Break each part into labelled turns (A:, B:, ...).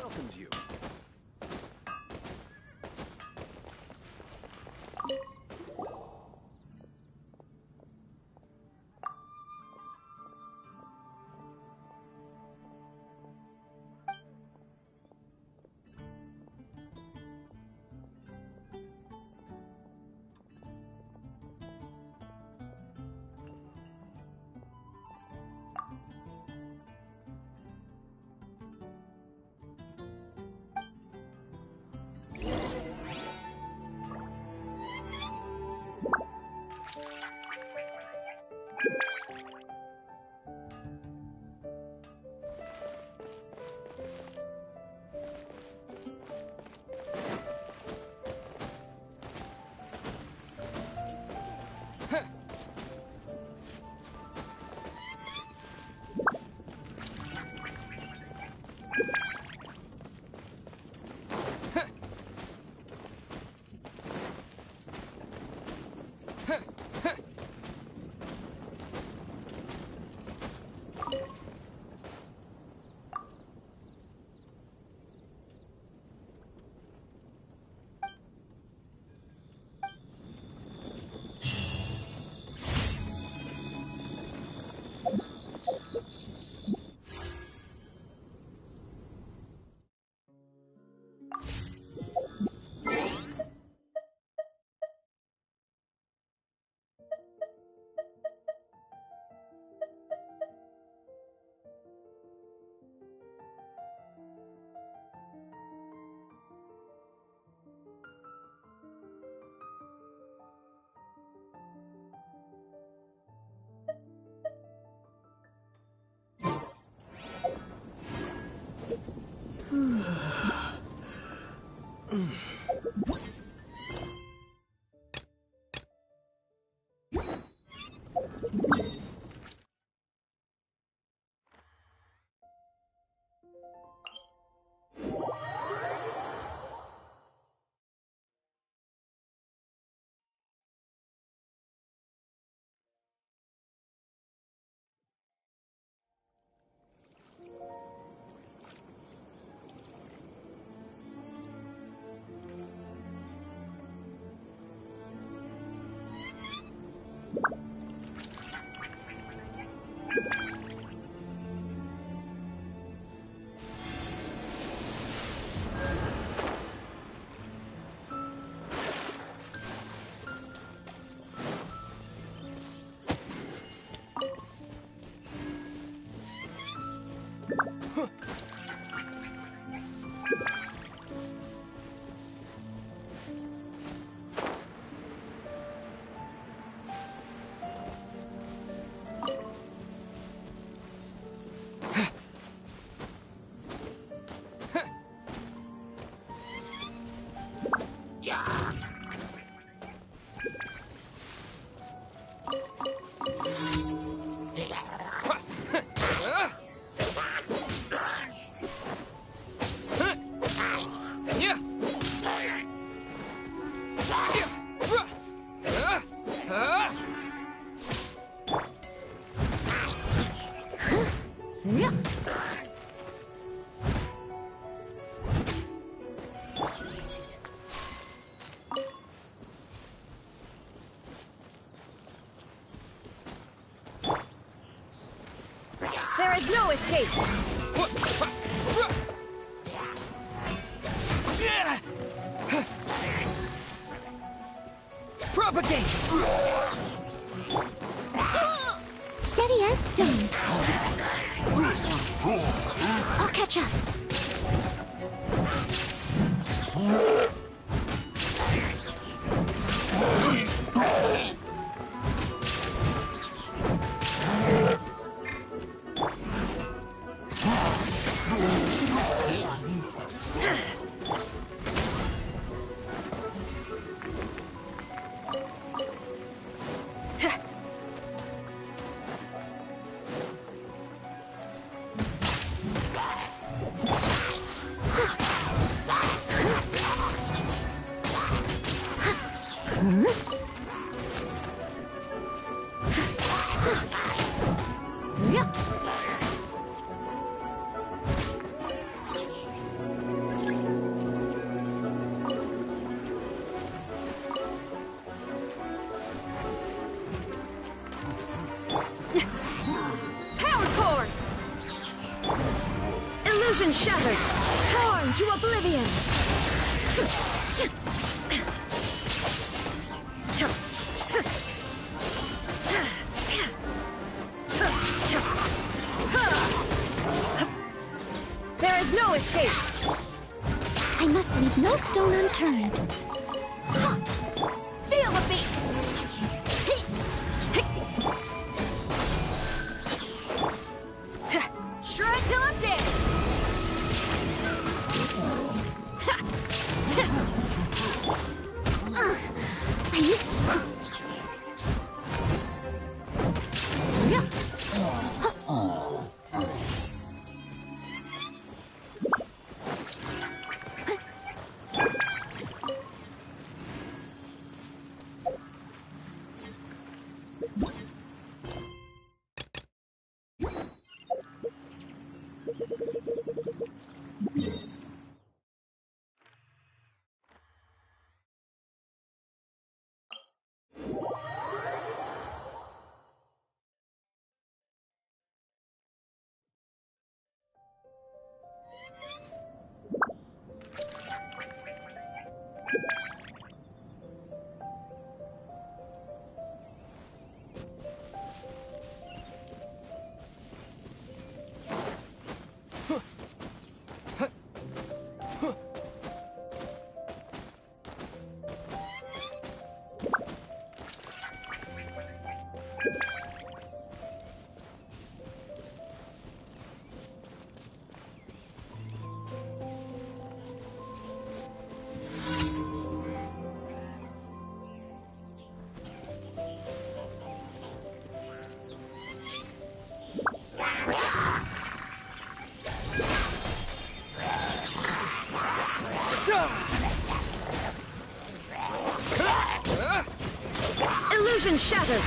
A: welcomes you.
B: There is no escape!
A: Propagate!
C: Steady as stone. I'll catch up.
B: Illusion shattered! Torn to oblivion! There is no escape!
C: I must leave no stone unturned.
B: Feel the beat! Shred till I'm dead!
C: I used...
B: Illusion shattered!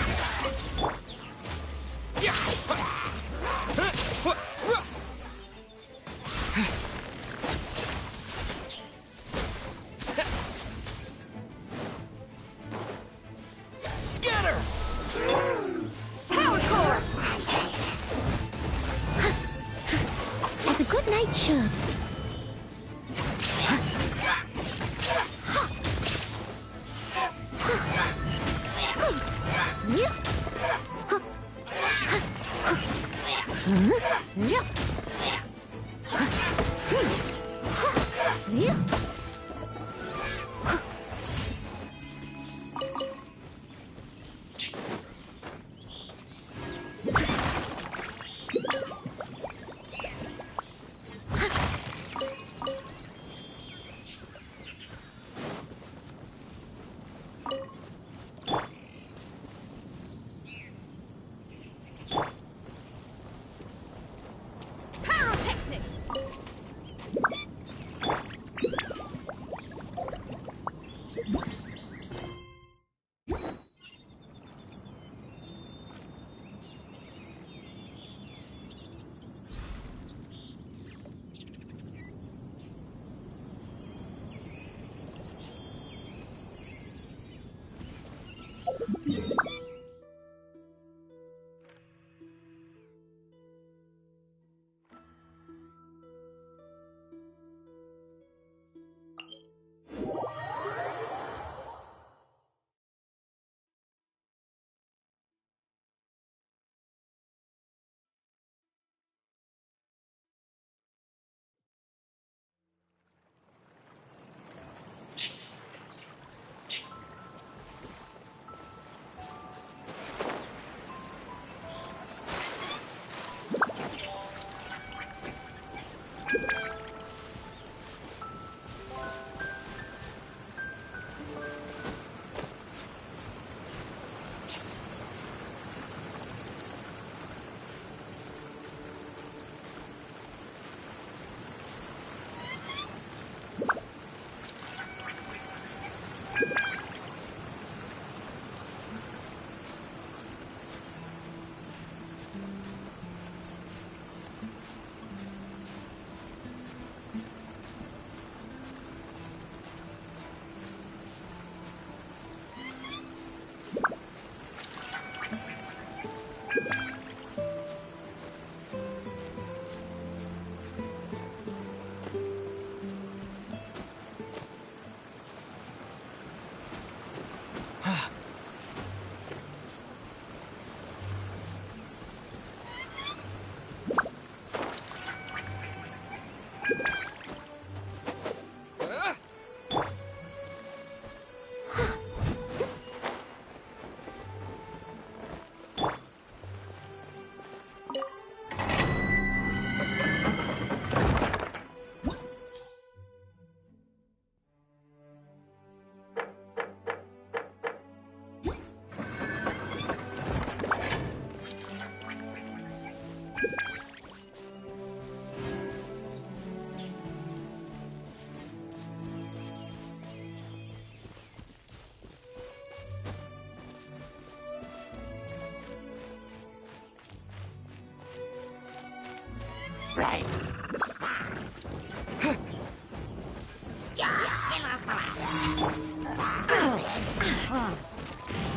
A: Scatter!
B: Power core!
C: As a good knight should.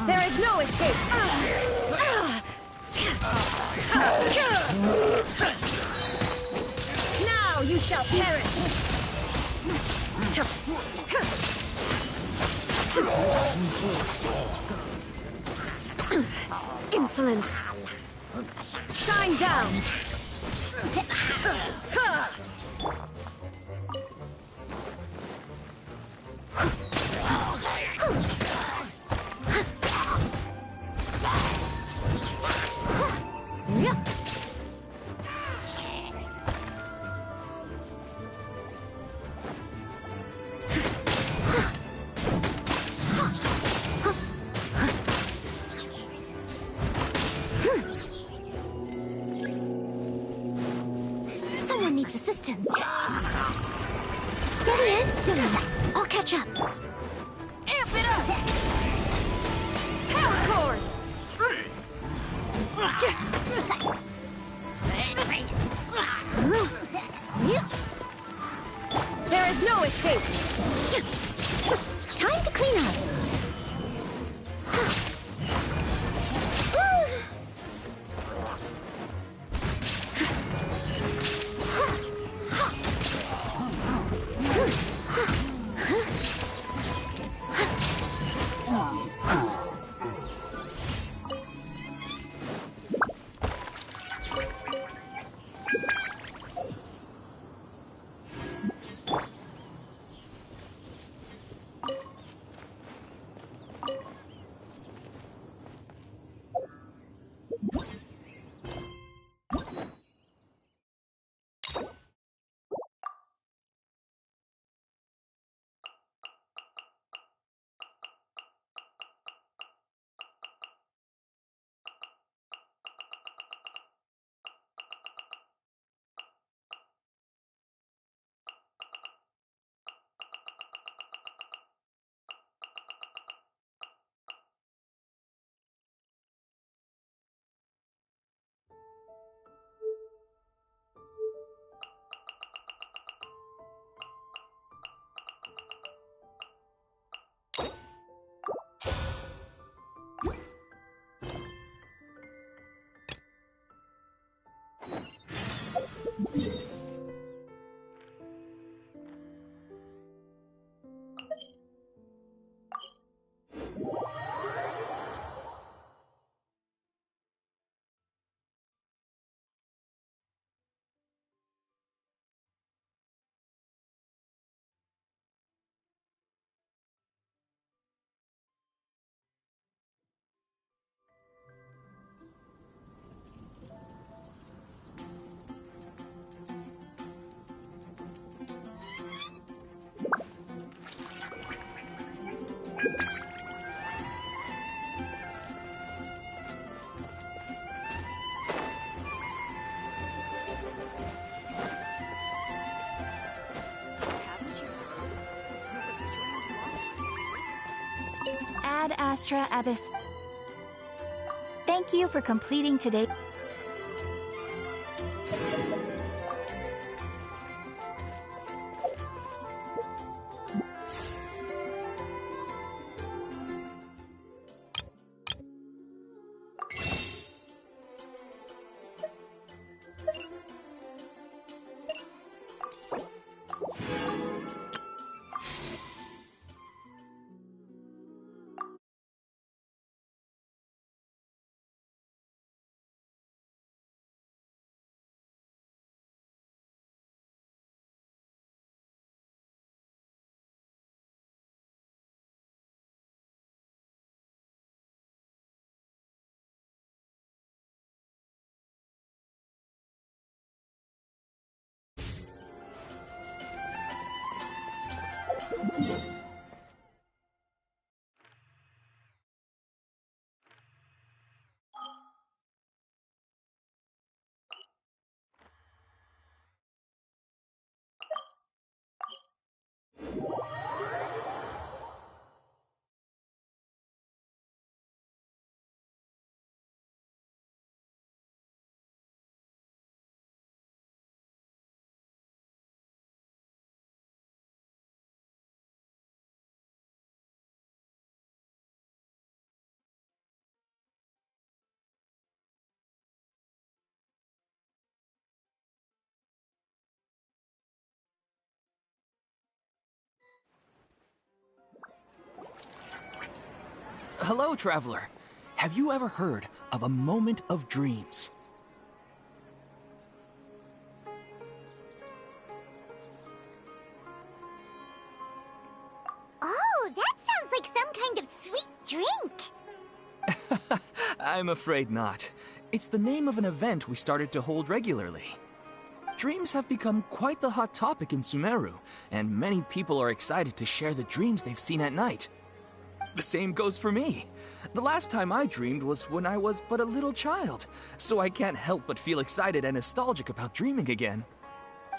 B: There is no escape! Now you shall perish! Insolent! Shine down!
C: Someone needs assistance. Steady as stone. I'll catch up.
B: Amp it up! Power cord! There is no escape!
C: Time to clean up. Ad Astra Abyss. Thank you for completing today.
A: Hello, traveler. Have you ever heard of a moment of dreams?
C: Oh, that sounds like some kind of sweet drink.
A: I'm afraid not. It's the name of an event we started to hold regularly. Dreams have become quite the hot topic in Sumeru, and many people are excited to share the dreams they've seen at night. The same goes for me. The last time I dreamed was when I was but a little child, so I can't help but feel excited and nostalgic about dreaming again.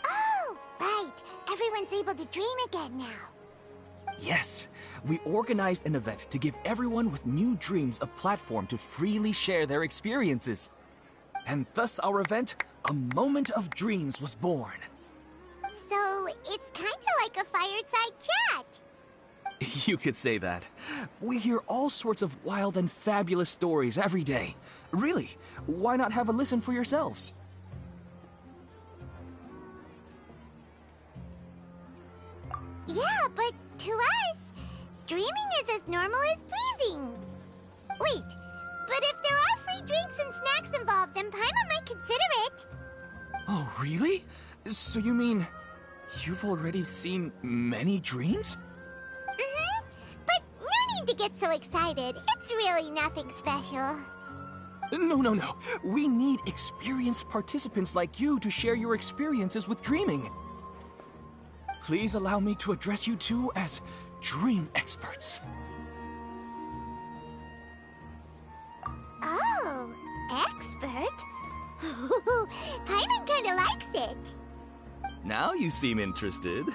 C: Oh, right. Everyone's able to dream again now.
A: Yes, we organized an event to give everyone with new dreams a platform to freely share their experiences. And thus our event, A Moment of Dreams, was born.
C: So, it's kind of like a fireside chat.
A: You could say that. We hear all sorts of wild and fabulous stories every day. Really, why not have a listen for yourselves?
C: Yeah, but to us, dreaming is as normal as breathing. Wait, but if there are free drinks and snacks involved, then Paimon might consider it.
A: Oh, really? So you mean you've already seen many dreams?
C: But no need to get so excited. It's really nothing special.
A: No. We need experienced participants like you to share your experiences with dreaming. Please allow me to address you two as dream experts.
C: Oh, expert? Paimon kinda likes it.
A: Now you seem interested.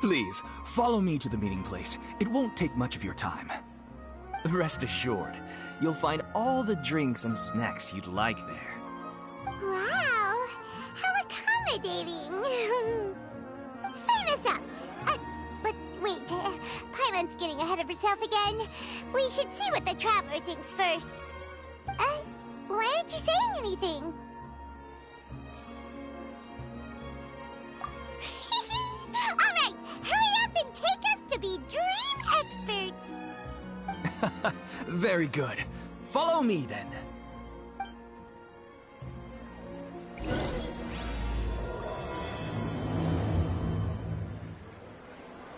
A: Please, follow me to the meeting place. It won't take much of your time. Rest assured, you'll find all the drinks and snacks you'd like there.
C: Wow, how accommodating. Sign us up. But wait, Paimon's getting ahead of herself again. We should see what the traveler thinks first. Why aren't you saying anything? Alright, hurry up and take us to be dream experts!
A: Very good. Follow me then.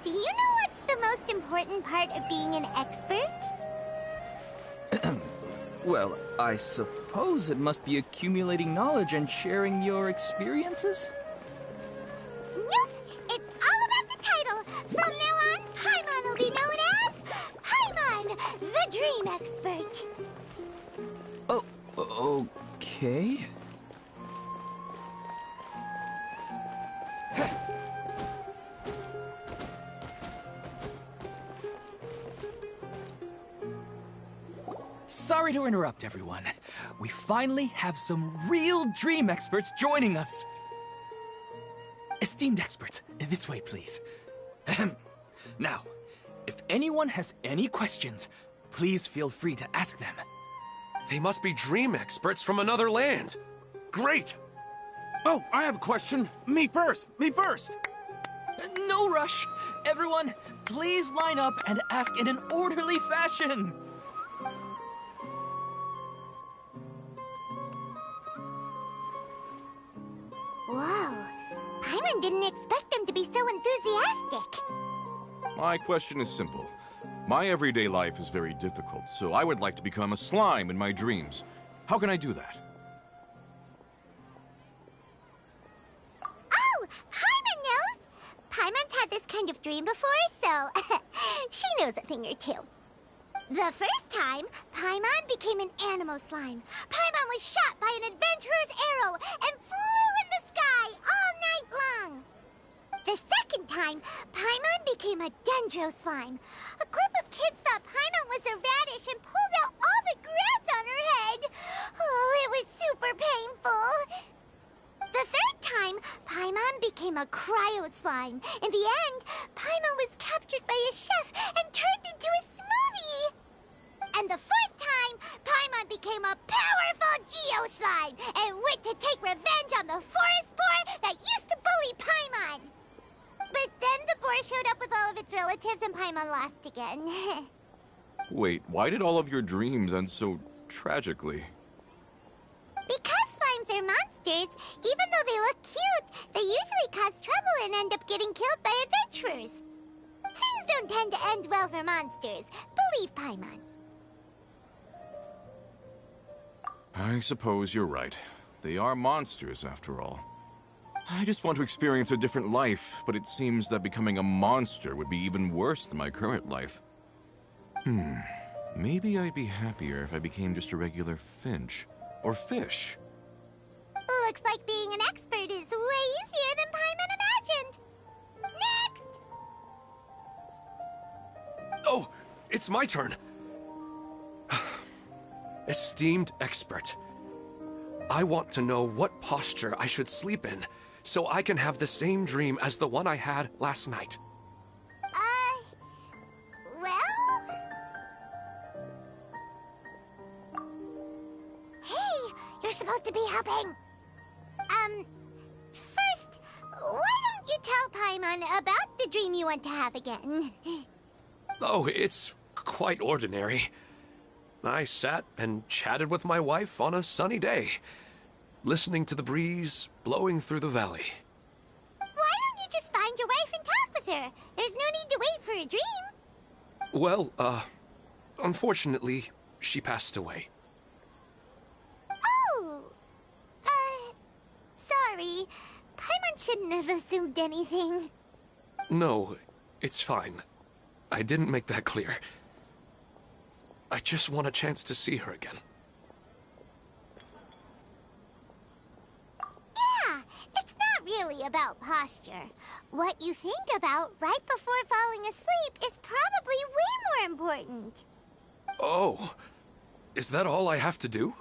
C: Do you know what's the most important part of being an expert?
A: Well, I suppose it must be accumulating knowledge and sharing your experiences?
C: Nope! It's all about the title! From now on, Paimon will be known as Paimon, the Dream Expert!
A: Oh, okay. Sorry to interrupt, everyone. We finally have some real dream experts joining us. Esteemed experts, this way, please. Ahem. Now, if anyone has any questions, please feel free to ask them.
D: They must be dream experts from another land. Great!
E: Oh, I have a question. Me first! Me first!
A: No rush. Everyone, please line up and ask in an orderly fashion.
C: Whoa. Paimon didn't expect them to be so enthusiastic.
F: My question is simple. My everyday life is very difficult, so I would like to become a slime in my dreams. How can I do that?
C: Oh, Paimon knows! Paimon's had this kind of dream before, so she knows a thing or two. The first time, Paimon became an animal slime. Paimon was shot by an adventurer's arrow and flew in the sky all night long. The second time, Paimon became a dendro slime. A group of kids thought Paimon was a radish and pulled out all the grass on her head. Oh, it was super painful. The third time, Paimon became a cryo slime. In the end, Paimon was captured by a chef and turned into a smoothie. And the fourth time, Paimon became a powerful geo slime and went to take revenge on the forest boar that used to bully Paimon. But then the boar showed up with all of its relatives and Paimon lost again.
F: Wait, why did all of your dreams end so tragically?
C: Because slimes are monsters, even though they look cute, they usually cause trouble and end up getting killed by adventurers. Things don't tend to end well for monsters. Believe Paimon.
F: I suppose you're right. They are monsters, after all. I just want to experience a different life, but it seems that becoming a monster would be even worse than my current life. Maybe I'd be happier if I became just a regular finch. Or fish.
C: Looks like being an expert is way easier than Paimon imagined. Next!
D: Oh, it's my turn. Esteemed expert, I want to know what posture I should sleep in so I can have the same dream as the one I had last night.
C: Well? Hey, you're supposed to be helping. First, why don't you tell Paimon about the dream you want to have again?
D: Oh, it's quite ordinary. I sat and chatted with my wife on a sunny day, listening to the breeze blowing through the valley.
C: Why don't you just find your wife and talk with her? There's no need to wait for a dream.
D: Well, unfortunately, she passed away.
C: Oh, sorry. Paimon shouldn't have assumed anything.
D: No, it's fine. I didn't make that clear. I just want a chance to see her again.
C: Yeah, it's not really about posture. What you think about right before falling asleep is probably way more important.
D: Oh, is that all I have to do?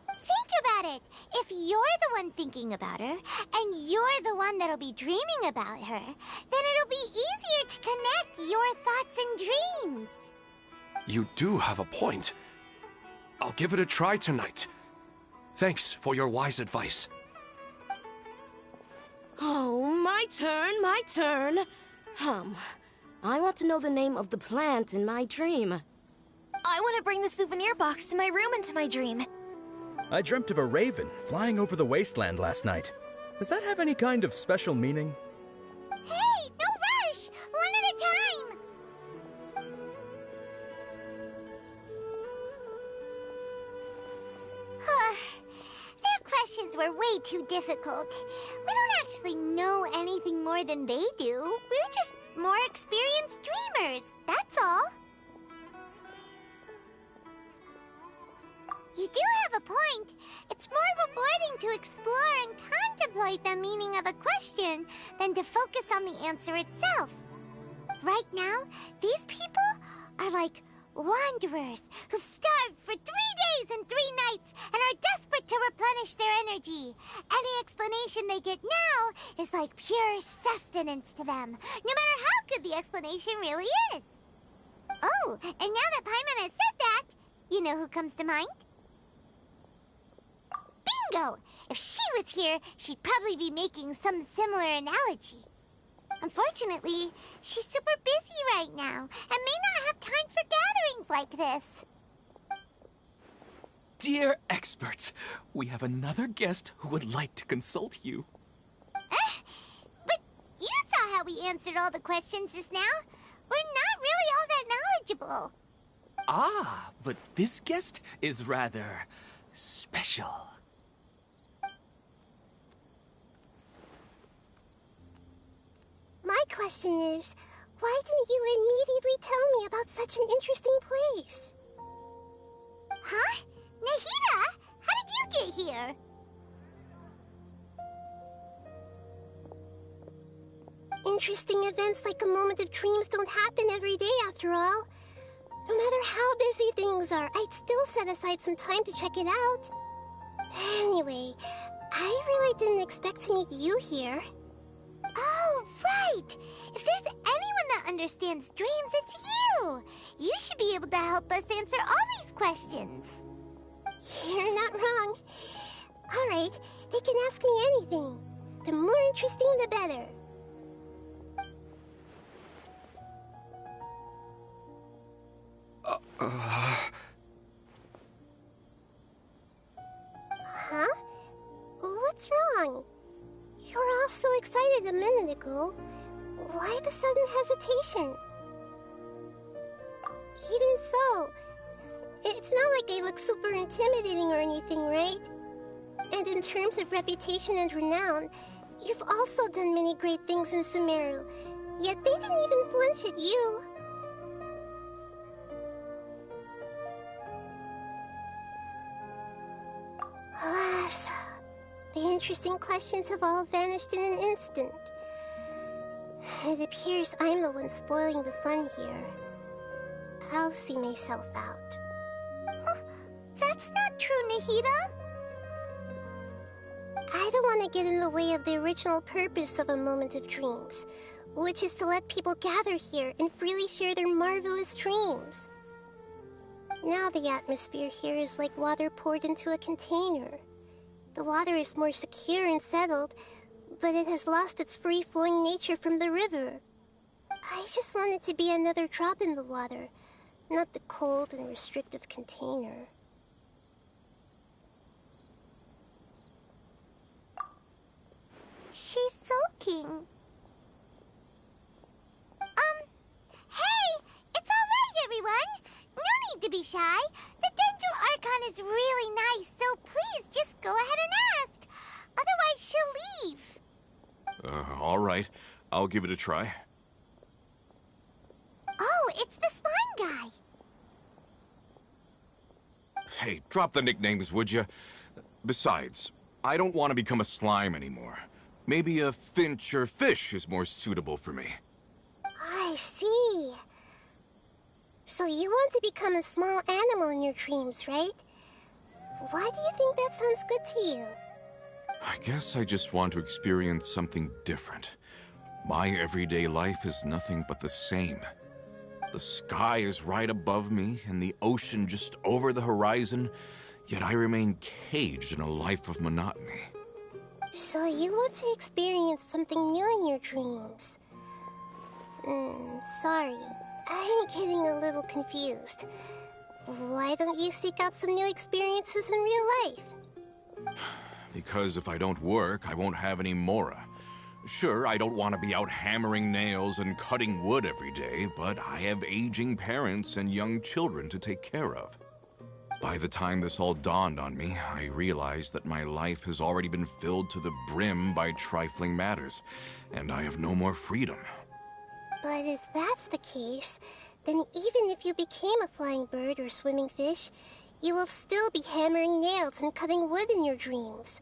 C: Think about it. If you're the one thinking about her, and you're the one that'll be dreaming about her, then it'll be easier to connect your thoughts and dreams.
D: You do have a point. I'll give it a try tonight. Thanks for your wise advice.
B: Oh, my turn, my turn. I want to know the name of the plant in my dream.
G: I want to bring the souvenir box to my room into my dream.
H: I dreamt of a raven flying over the wasteland last night. Does that have any kind of special meaning?
C: Hey, no rush! One at a time! Their questions were way too difficult. We don't actually know anything more than they do. We're just more experienced dreamers, that's all. You do have a point. It's more rewarding to explore and contemplate the meaning of a question than to focus on the answer itself. Right now, these people are like Wanderers who've starved for 3 days and 3 nights and are desperate to replenish their energy. Any explanation they get now is like pure sustenance to them, no matter how good the explanation really is. Oh, and now that Paimon has said that, you know who comes to mind? Bingo! If she was here, she'd probably be making some similar analogy. Unfortunately, she's super busy right now and may not have time for gatherings like this.
A: Dear experts, we have another guest who would like to consult you.
C: But you saw how we answered all the questions just now. We're not really all that knowledgeable.
A: Ah, but this guest is rather special.
C: My question is, why didn't you immediately tell me about such an interesting place? Huh? Nahida, how did you get here? Interesting events like a moment of dreams don't happen every day after all. No matter how busy things are, I'd still set aside some time to check it out. Anyway, I really didn't expect to meet you here. Oh, right! If there's anyone that understands dreams, it's you! You should be able to help us answer all these questions. You're not wrong. Alright, they can ask me anything. The more interesting, the better. Huh? What's wrong? You were all so excited a minute ago. Why the sudden hesitation? Even so, it's not like I look super intimidating or anything, right? And in terms of reputation and renown, you've also done many great things in Sumeru, yet they didn't even flinch at you. Alas, the interesting questions have all vanished in an instant. It appears I'm the one spoiling the fun here. I'll see myself out. Oh, that's not true, Nahida. I don't want to get in the way of the original purpose of a Moment of Dreams, which is to let people gather here and freely share their marvelous dreams. Now the atmosphere here is like water poured into a container. The water is more secure and settled, but it has lost its free-flowing nature from the river. I just want it to be another drop in the water, not the cold and restrictive container. She's sulking. Hey! It's all right, everyone! No need to be shy. The Dendro Archon is really nice, so please just go ahead and ask. Otherwise, she'll leave.
F: All right. I'll give it a try.
C: Oh, it's the slime guy.
F: Hey, drop the nicknames, would you? Besides, I don't want to become a slime anymore. Maybe a finch or fish is more suitable for me.
C: I see. So you want to become a small animal in your dreams, right? Why do you think that sounds good to you?
F: I guess I just want to experience something different. My everyday life is nothing but the same. The sky is right above me and the ocean just over the horizon, yet I remain caged in a life of monotony.
C: So you want to experience something new in your dreams? Sorry. I'm getting a little confused. Why don't you seek out some new experiences in real life?
F: Because if I don't work, I won't have any Mora. Sure, I don't want to be out hammering nails and cutting wood every day, but I have aging parents and young children to take care of. By the time this all dawned on me, I realized that my life has already been filled to the brim by trifling matters, and I have no more freedom.
C: But if that's the case, then even if you became a flying bird or swimming fish, you will still be hammering nails and cutting wood in your dreams.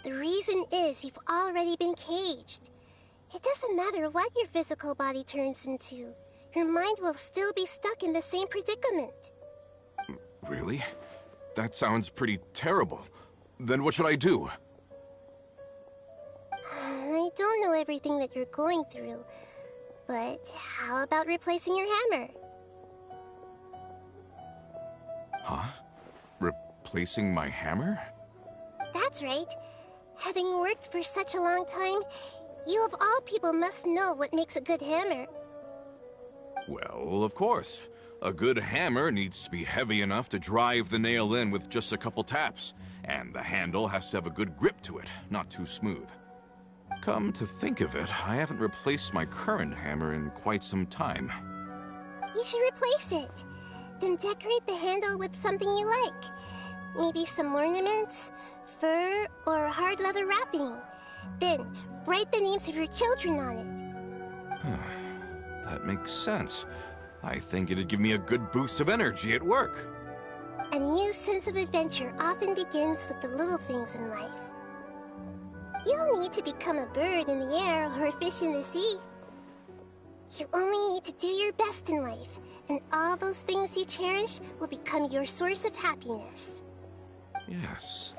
C: The reason is you've already been caged. It doesn't matter what your physical body turns into. your mind will still be stuck in the same predicament.
F: Really? That sounds pretty terrible. Then what should I do?
C: I don't know everything that you're going through, but how about replacing your hammer?
F: Huh? Replacing my hammer?
C: That's right. Having worked for such a long time, you of all people must know what makes a good hammer.
F: Well, of course. A good hammer needs to be heavy enough to drive the nail in with just a couple taps, and the handle has to have a good grip to it, not too smooth. Come to think of it, I haven't replaced my current hammer in quite some time.
C: You should replace it. Then decorate the handle with something you like. Maybe some ornaments, fur, or hard leather wrapping. Then, write the names of your children on it.
F: That makes sense. I think it'd give me a good boost of energy at work.
C: A new sense of adventure often begins with the little things in life. You don't need to become a bird in the air or a fish in the sea. You only need to do your best in life, and all those things you cherish will become your source of happiness.
F: Yes.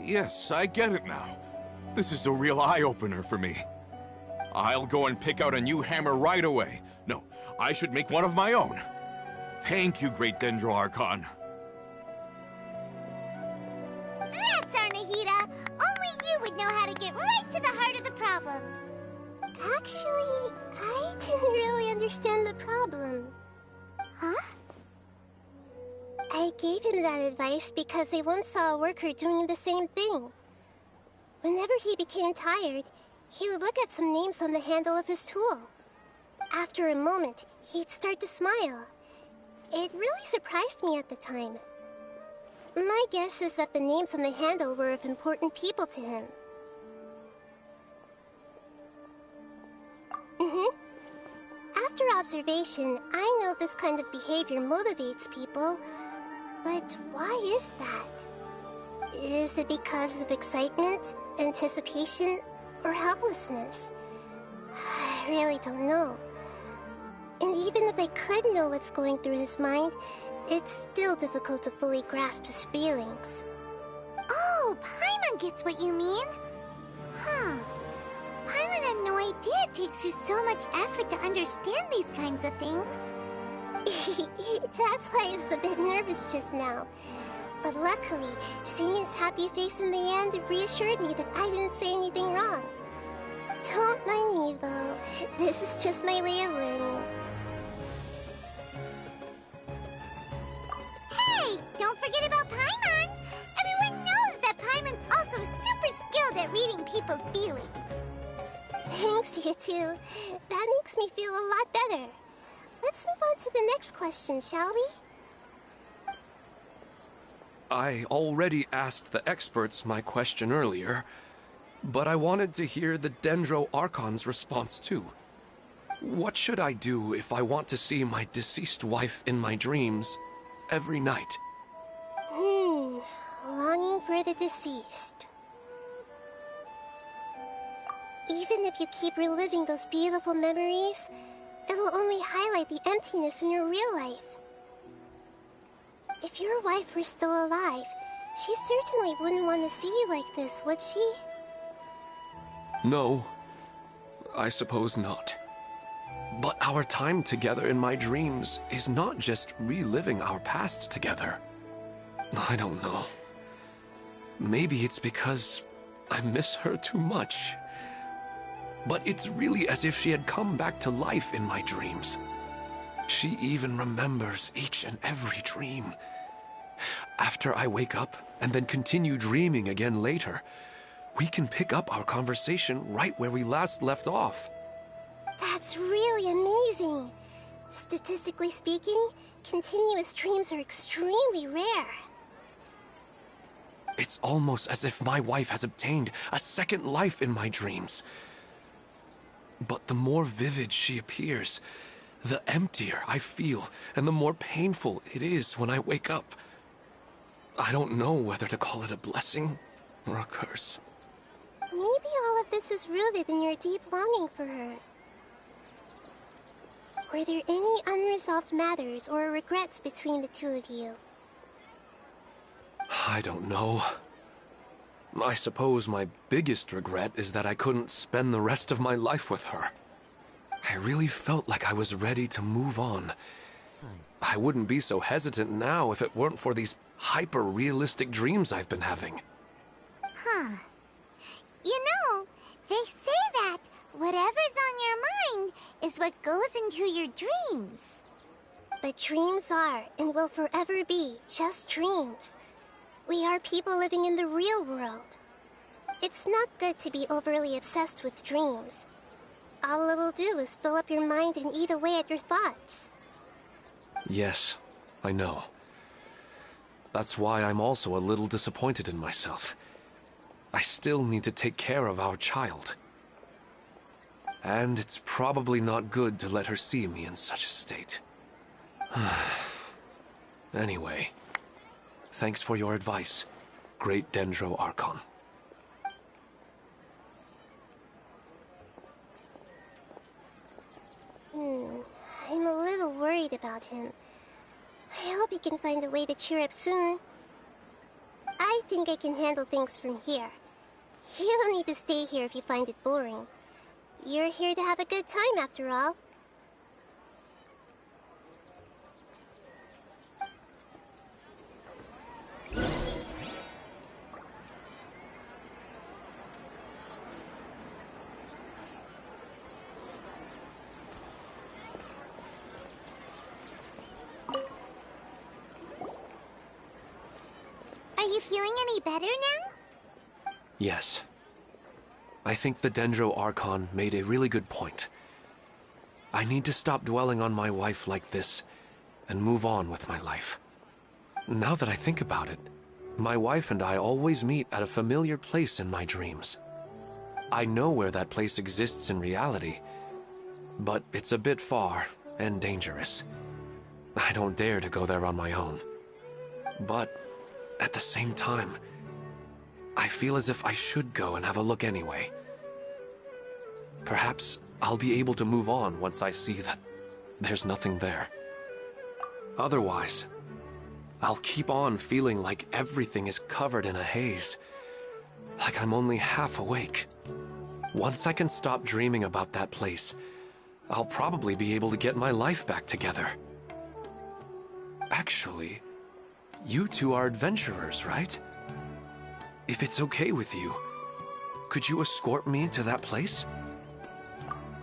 F: Yes, I get it now. This is a real eye-opener for me. I'll go and pick out a new hammer right away. No, I should make one of my own. Thank you, Great Dendro Archon.
C: That's our Nahida. Only you would know how to get right to the heart of the problem. Actually, I didn't really understand the problem. Huh? I gave him that advice because I once saw a worker doing the same thing. Whenever he became tired, he would look at some names on the handle of his tool. After a moment, he'd start to smile. It really surprised me at the time. My guess is that the names on the handle were of important people to him. After observation, I know this kind of behavior motivates people, but why is that? Is it because of excitement, anticipation, or helplessness? I really don't know. And even if I could know what's going through his mind, it's still difficult to fully grasp his feelings. Oh, Paimon gets what you mean. Huh. Paimon had no idea it takes you so much effort to understand these kinds of things. That's why I was a bit nervous just now. But luckily, seeing his happy face in the end reassured me that I didn't say anything wrong. Don't mind me, though. This is just my way of learning. Hey! Don't forget about Paimon! Everyone knows that Paimon's also super skilled at reading people's feelings. Thanks, you two. That makes me feel a lot better. Let's move on to the next question, shall we?
D: I already asked the experts my question earlier, but I wanted to hear the Dendro Archon's response too. What should I do if I want to see my deceased wife in my dreams every night?
C: Longing for the deceased. Even if you keep reliving those beautiful memories, it'll only highlight the emptiness in your real life. If your wife were still alive, she certainly wouldn't want to see you like this, would she?
D: No, I suppose not. But our time together in my dreams is not just reliving our past together. I don't know. Maybe it's because I miss her too much. But it's really as if she had come back to life in my dreams. She even remembers each and every dream. After I wake up and then continue dreaming again later, we can pick up our conversation right where we last left off.
C: That's really amazing. Statistically speaking, continuous dreams are extremely rare.
D: It's almost as if my wife has obtained a second life in my dreams. But the more vivid she appears, the emptier I feel, and the more painful it is when I wake up. I don't know whether to call it a blessing or a curse.
C: Maybe all of this is rooted in your deep longing for her. Were there any unresolved matters or regrets between the two of you?
D: I don't know. I suppose my biggest regret is that I couldn't spend the rest of my life with her. I really felt like I was ready to move on. I wouldn't be so hesitant now if it weren't for these hyper-realistic dreams I've been having.
C: Huh. You know, they say that whatever's on your mind is what goes into your dreams. But dreams are, and will forever be, just dreams. We are people living in the real world. It's not good to be overly obsessed with dreams. All it'll do is fill up your mind and eat away at your thoughts.
D: Yes, I know. That's why I'm also a little disappointed in myself. I still need to take care of our child. And it's probably not good to let her see me in such a state. Anyway, thanks for your advice, Great Dendro Archon.
C: I'm a little worried about him. I hope he can find a way to cheer up soon. I think I can handle things from here. You don't need to stay here if you find it boring. You're here to have a good time after all. Are you feeling any better now?
D: Yes. I think the Dendro Archon made a really good point. I need to stop dwelling on my wife like this and move on with my life. Now that I think about it, my wife and I always meet at a familiar place in my dreams. I know where that place exists in reality, but it's a bit far and dangerous. I don't dare to go there on my own. But at the same time, I feel as if I should go and have a look anyway. Perhaps I'll be able to move on once I see that there's nothing there. Otherwise, I'll keep on feeling like everything is covered in a haze, like I'm only half awake. Once I can stop dreaming about that place, I'll probably be able to get my life back together. Actually, you two are adventurers, right? If it's okay with you, could you escort me to that place?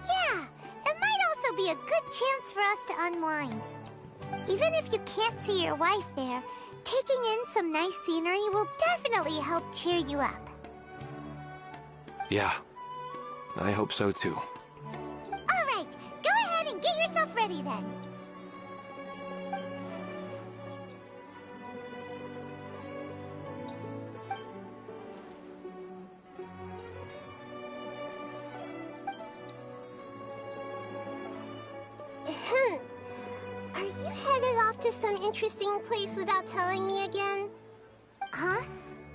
C: Yeah, it might also be a good chance for us to unwind. Even if you can't see your wife there, taking in some nice scenery will definitely help cheer you up.
D: Yeah, I hope so too.
C: Alright, go ahead and get yourself ready then. Are you headed off to some interesting place without telling me again? Huh?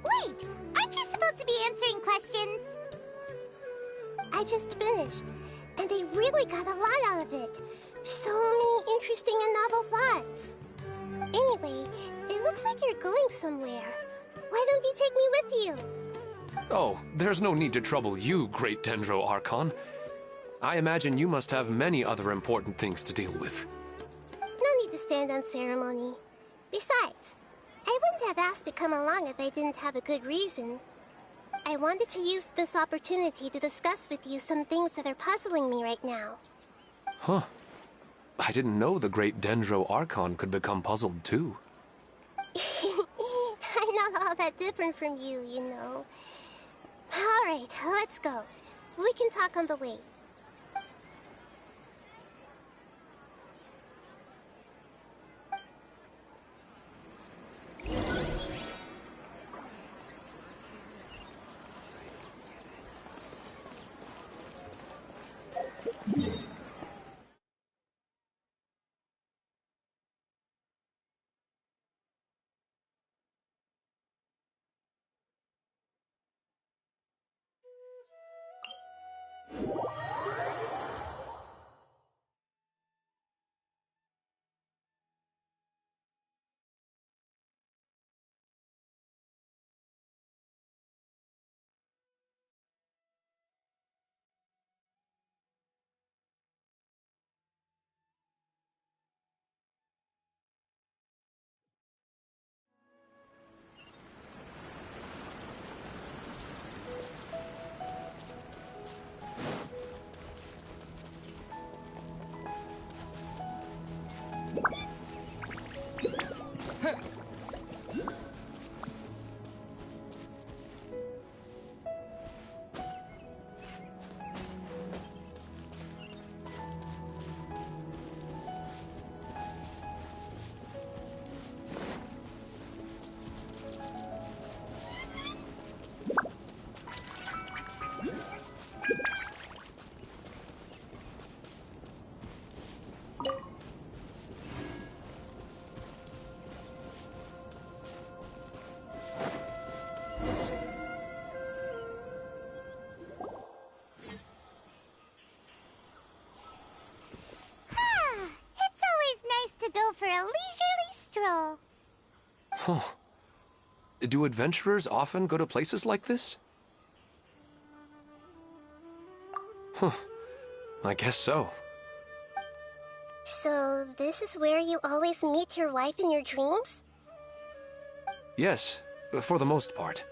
C: Wait, aren't you supposed to be answering questions? I just finished, and I really got a lot out of it. So many interesting and novel thoughts. Anyway, it looks like you're going somewhere. Why don't you take me with you?
D: Oh, there's no need to trouble you, Great Dendro Archon. I imagine you must have many other important things to deal with.
C: No need to stand on ceremony. Besides, I wouldn't have asked to come along if I didn't have a good reason. I wanted to use this opportunity to discuss with you some things that are puzzling me right now.
D: Huh. I didn't know the Great Dendro Archon could become puzzled too.
C: I'm not all that different from you, you know. Alright, let's go. We can talk on the way. It's always nice to go for a leisurely stroll.
D: Huh. Do adventurers often go to places like this? Huh. I guess so.
I: So, this is where you always meet your wife in your dreams?
D: Yes, for the most part.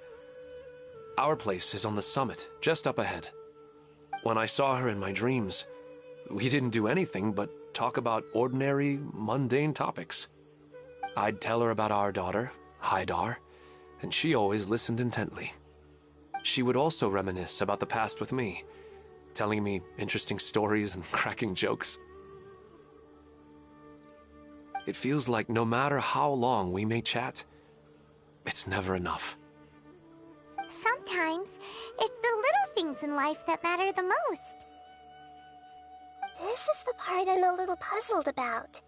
D: Our place is on the summit, just up ahead. When I saw her in my dreams, we didn't do anything but talk about ordinary, mundane topics. I'd tell her about our daughter, Haidar, and she always listened intently. She would also reminisce about the past with me, telling me interesting stories and cracking jokes. It feels like no matter how long we may chat, it's never enough.
C: Sometimes, it's the little things in life that matter the most.
I: This is the part I'm a little puzzled about.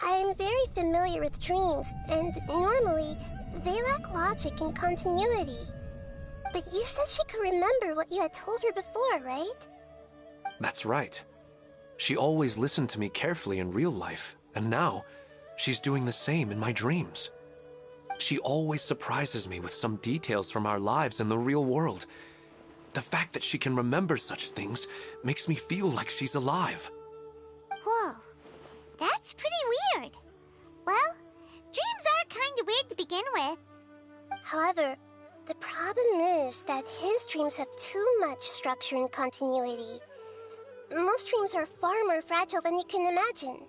I: I'm very familiar with dreams, and normally, they lack logic and continuity. But you said she could remember what you had told her before, right?
D: That's right. She always listened to me carefully in real life, and now, she's doing the same in my dreams. She always surprises me with some details from our lives in the real world. The fact that she can remember such things makes me feel like she's alive.
C: Whoa, that's pretty weird. Well, dreams are kind of weird to begin with.
I: However, the problem is that his dreams have too much structure and continuity. Most dreams are far more fragile than you can imagine.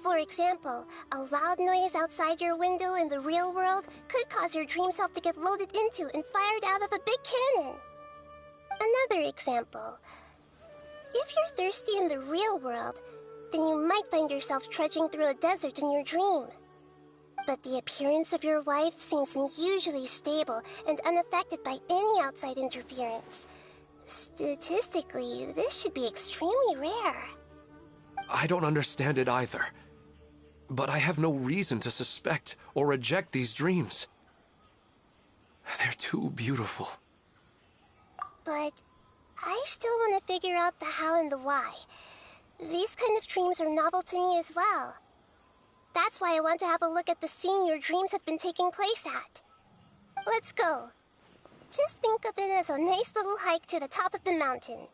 I: For example, a loud noise outside your window in the real world could cause your dream self to get loaded into and fired out of a big cannon. Another example. If you're thirsty in the real world, then you might find yourself trudging through a desert in your dream. But the appearance of your wife seems unusually stable and unaffected by any outside interference. Statistically, this should be extremely rare.
D: I don't understand it either. But I have no reason to suspect or reject these dreams. They're too beautiful.
I: But I still want to figure out the how and the why. These kind of dreams are novel to me as well. That's why I want to have a look at the scene your dreams have been taking place at. Let's go. Just think of it as a nice little hike to the top of the mountain.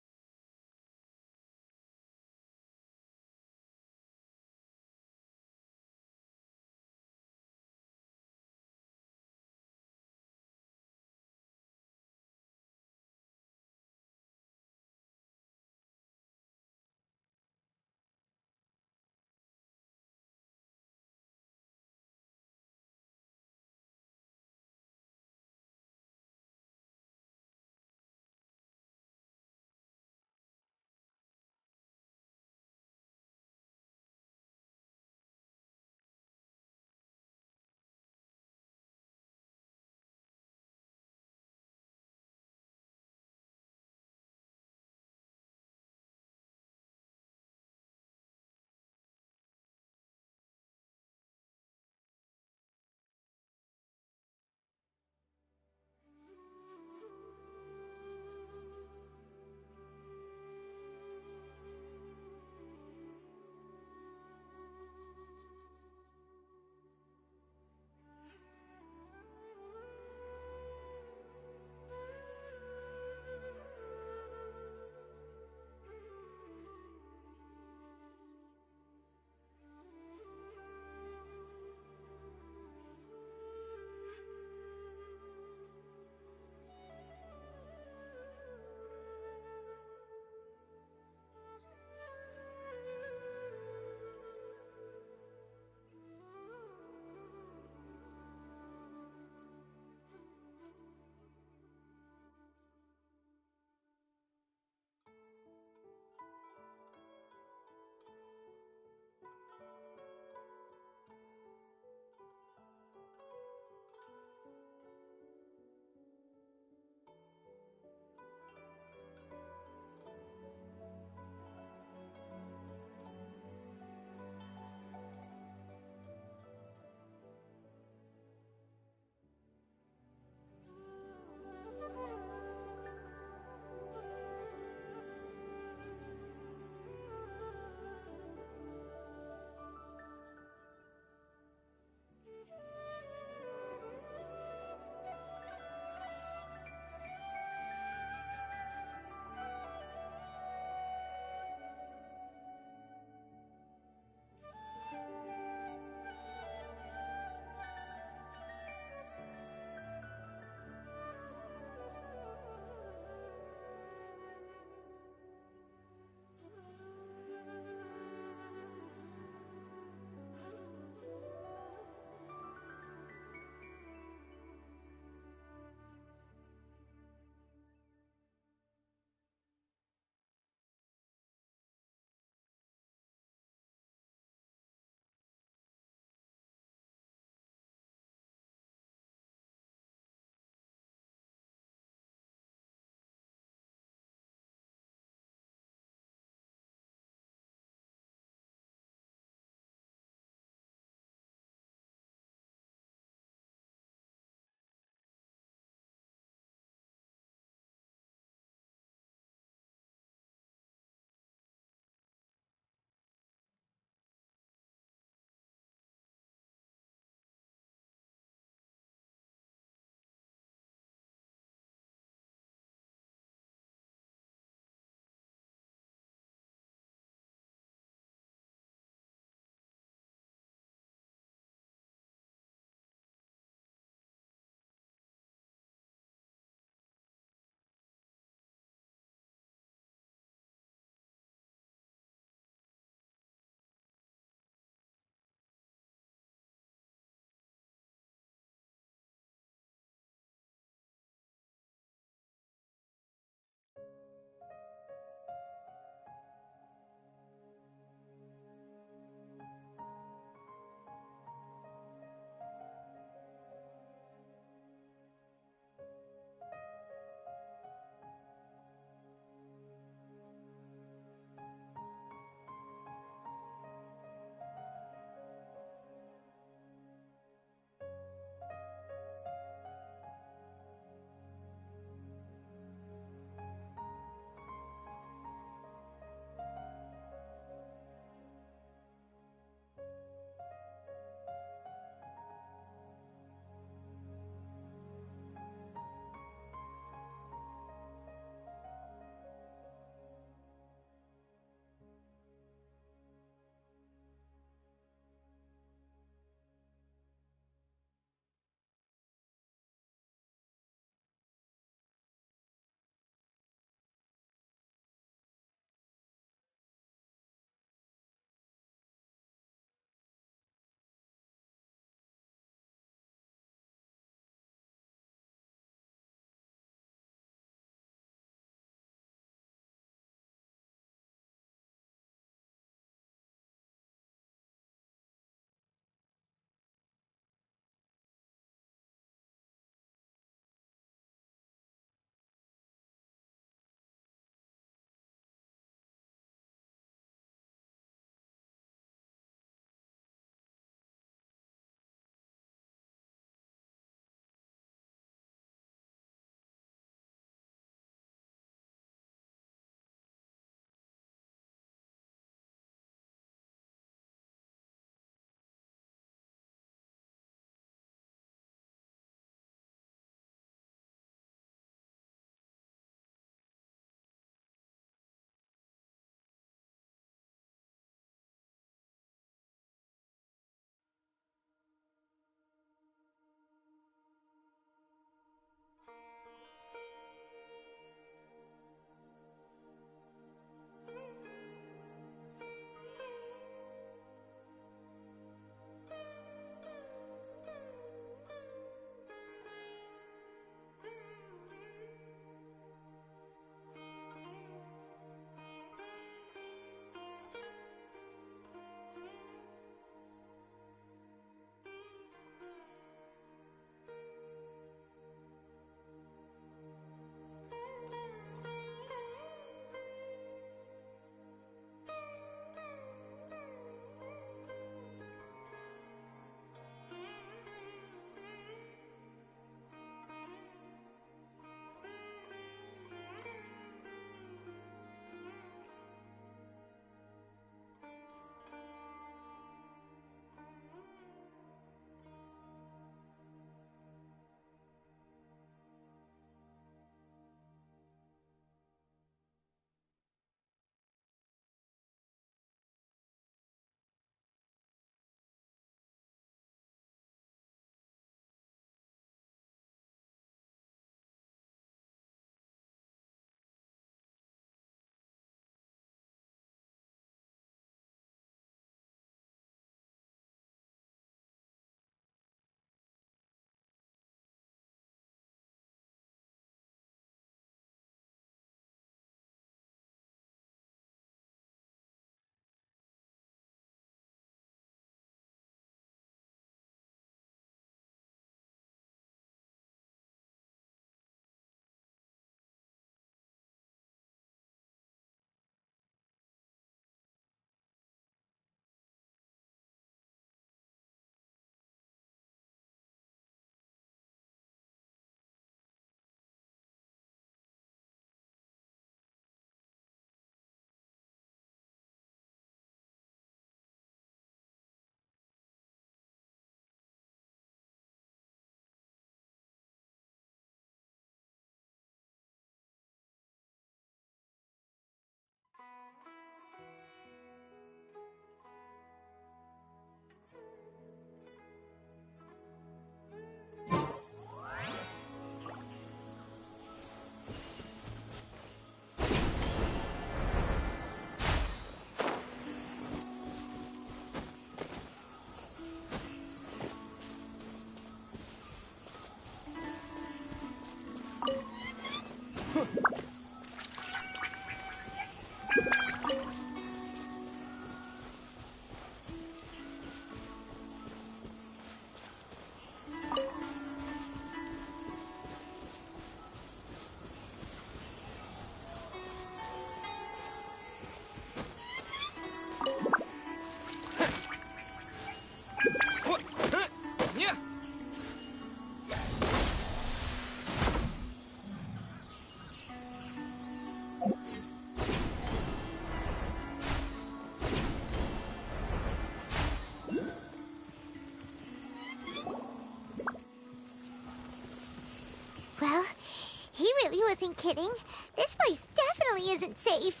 C: wasn't kidding. This place definitely isn't safe.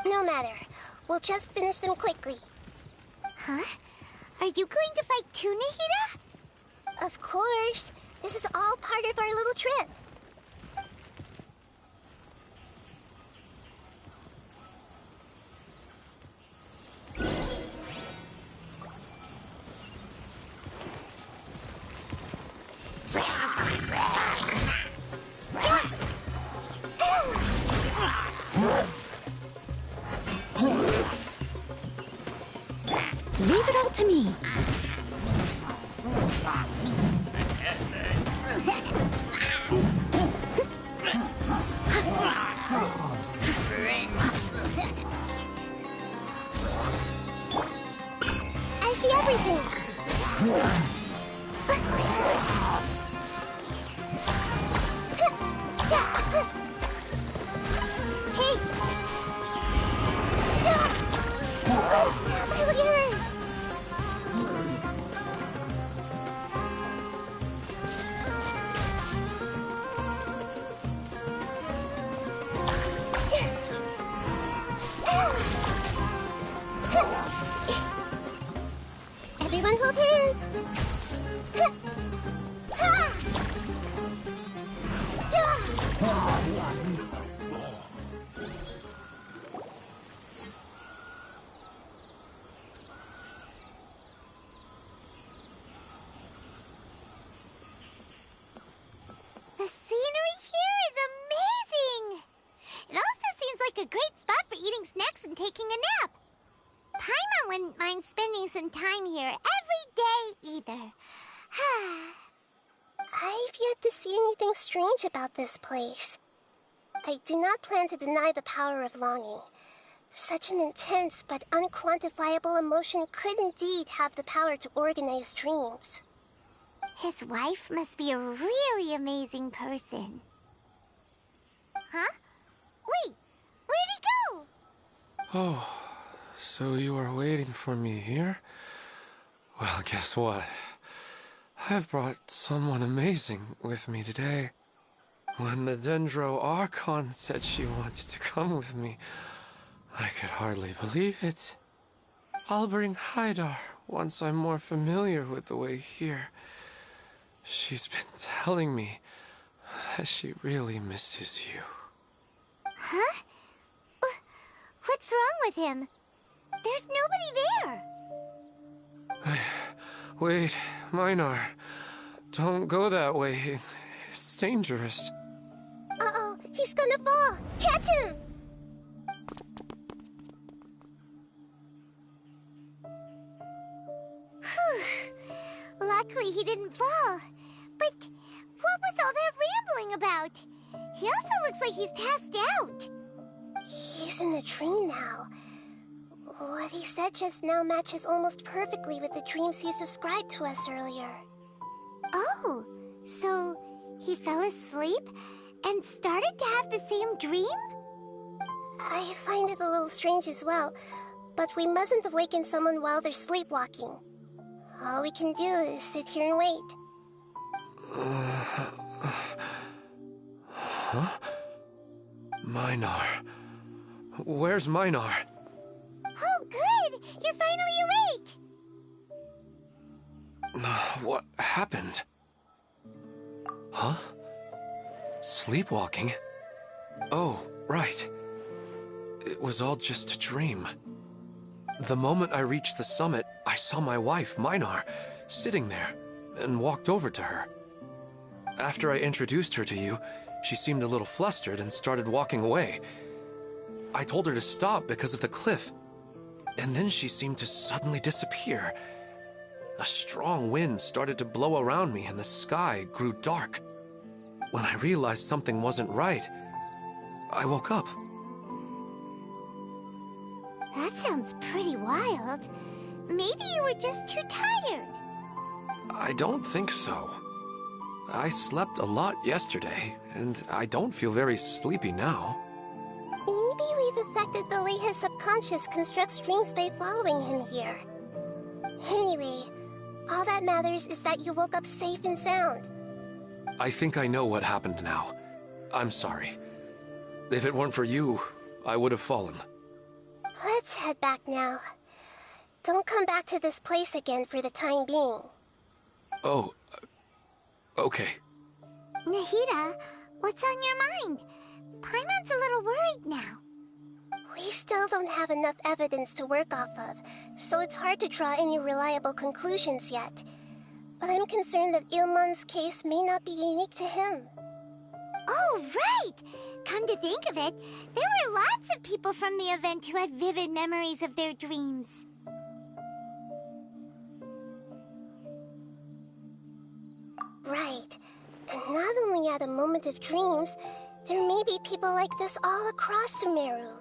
I: No matter. We'll just finish them quickly.
C: Huh? Are you going to fight too, Nahida?
I: Of course. This is all part of our little trip.
B: Leave it all to me.
I: I see everything. Hey! Really hurt. Everyone hold hands.
C: The scenery here is amazing! It also seems like a great spot for eating snacks and taking a nap. Paimon wouldn't mind spending some time here every day either.
I: I've yet to see anything strange about this place. I do not plan to deny the power of longing. Such an intense but unquantifiable emotion could indeed have the power to organize dreams.
C: His wife must be a really amazing person. Huh? Wait, where'd he go?
D: Oh, so you were waiting for me here? Well, guess what? I've brought someone amazing with me today. When the Dendro Archon said she wanted to come with me, I could hardly believe it. I'll bring Haidar once I'm more familiar with the way here. She's been telling me that she really misses you.
C: Huh? What's wrong with him? There's nobody there.
D: Wait, Minar. Don't go that way. It's dangerous.
I: Uh-oh, he's gonna fall! Catch him!
C: Luckily he didn't fall. But what was all that rambling about? He also looks like he's passed out.
I: He's in a dream now. What he said just now matches almost perfectly with the dreams he's described to us earlier.
C: Oh, so he fell asleep and started to have the same dream?
I: I find it a little strange as well, but we mustn't awaken someone while they're sleepwalking. All we can do is sit here and wait.
D: Huh? Minar. Where's Minar?
C: Oh, good! You're finally awake!
D: What happened? Huh? Sleepwalking? Oh, right. It was all just a dream. The moment I reached the summit, I saw my wife, Minar, sitting there, and walked over to her. After I introduced her to you, she seemed a little flustered and started walking away. I told her to stop because of the cliff, and then she seemed to suddenly disappear. A strong wind started to blow around me and the sky grew dark. When I realized something wasn't right, I woke up.
C: That sounds pretty wild. Maybe you were just too tired.
D: I don't think so. I slept a lot yesterday, and I don't feel very sleepy now.
I: Maybe we've affected the way his subconscious constructs dreams by following him here. Anyway, all that matters is that you woke up safe and sound.
D: I think I know what happened now. I'm sorry. If it weren't for you, I would have fallen.
I: Let's head back now. Don't come back to this place again for the time being.
D: Oh, okay.
C: Nahida, what's on your mind? Paimon's a little worried now.
I: We still don't have enough evidence to work off of, so it's hard to draw any reliable conclusions yet. But I'm concerned that Ilmon's case may not be unique to him.
C: Oh, right! Come to think of it, there were lots of people from the event who had vivid memories of their dreams.
I: Right. And not only at a moment of dreams, there may be people like this all across Sumeru.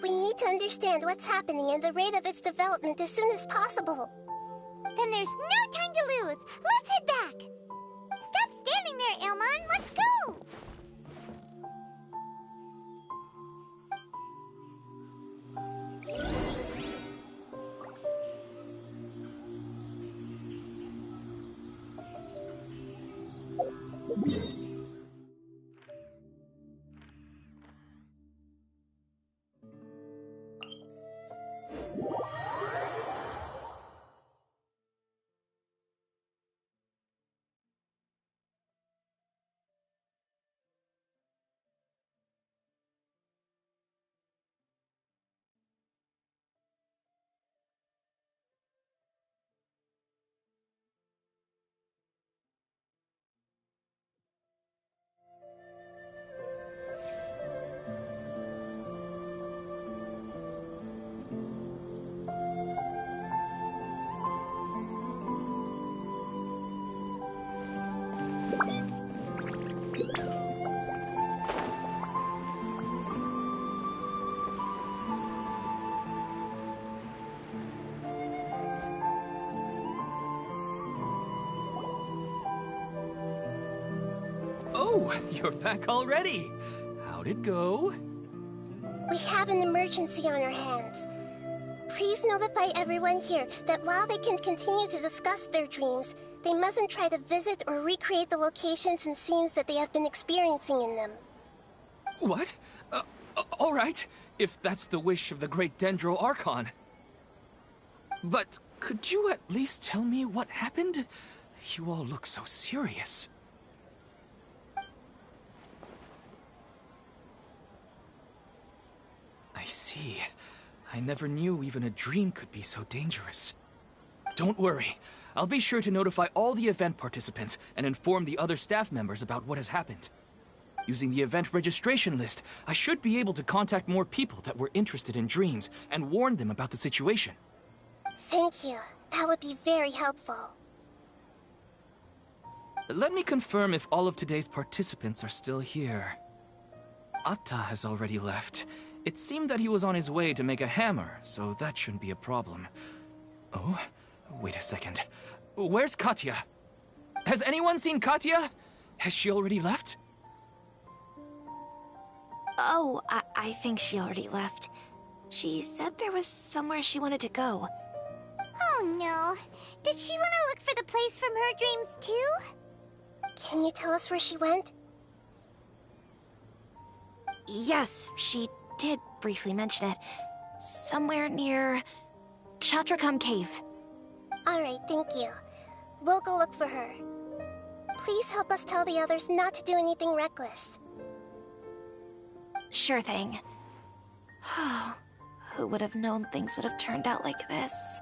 I: We need to understand what's happening and the rate of its development as soon as possible.
C: Then there's no time to lose. Let's head back. Stop standing there, Ilmon. Let's go.
A: Oh, you're back already. How'd it go?
I: We have an emergency on our hands. Please notify everyone here that while they can continue to discuss their dreams, they mustn't try to visit or recreate the locations and scenes that they have been experiencing in them.
A: What? All right, if that's the wish of the great Dendro Archon. But could you at least tell me what happened? You all look so serious. I see. I never knew even a dream could be so dangerous. Don't worry. I'll be sure to notify all the event participants and inform the other staff members about what has happened. Using the event registration list, I should be able to contact more people that were interested in dreams and warn them about the situation.
I: Thank you. That would be very helpful.
A: Let me confirm if all of today's participants are still here. Atta has already left. It seemed that he was on his way to make a hammer, so that shouldn't be a problem. Oh, wait a second. Where's Katya? Has anyone seen Katya? Has she already left?
G: Oh, I think she already left. She said there was somewhere she wanted to go.
C: Oh no. Did she want to look for the place from her dreams too?
I: Can you tell us where she went?
G: Yes, she did briefly mention it. Somewhere near Chatrakam Cave.
I: Alright, thank you. We'll go look for her. Please help us tell the others not to do anything reckless.
G: Sure thing. Who would have known things would have turned out like this?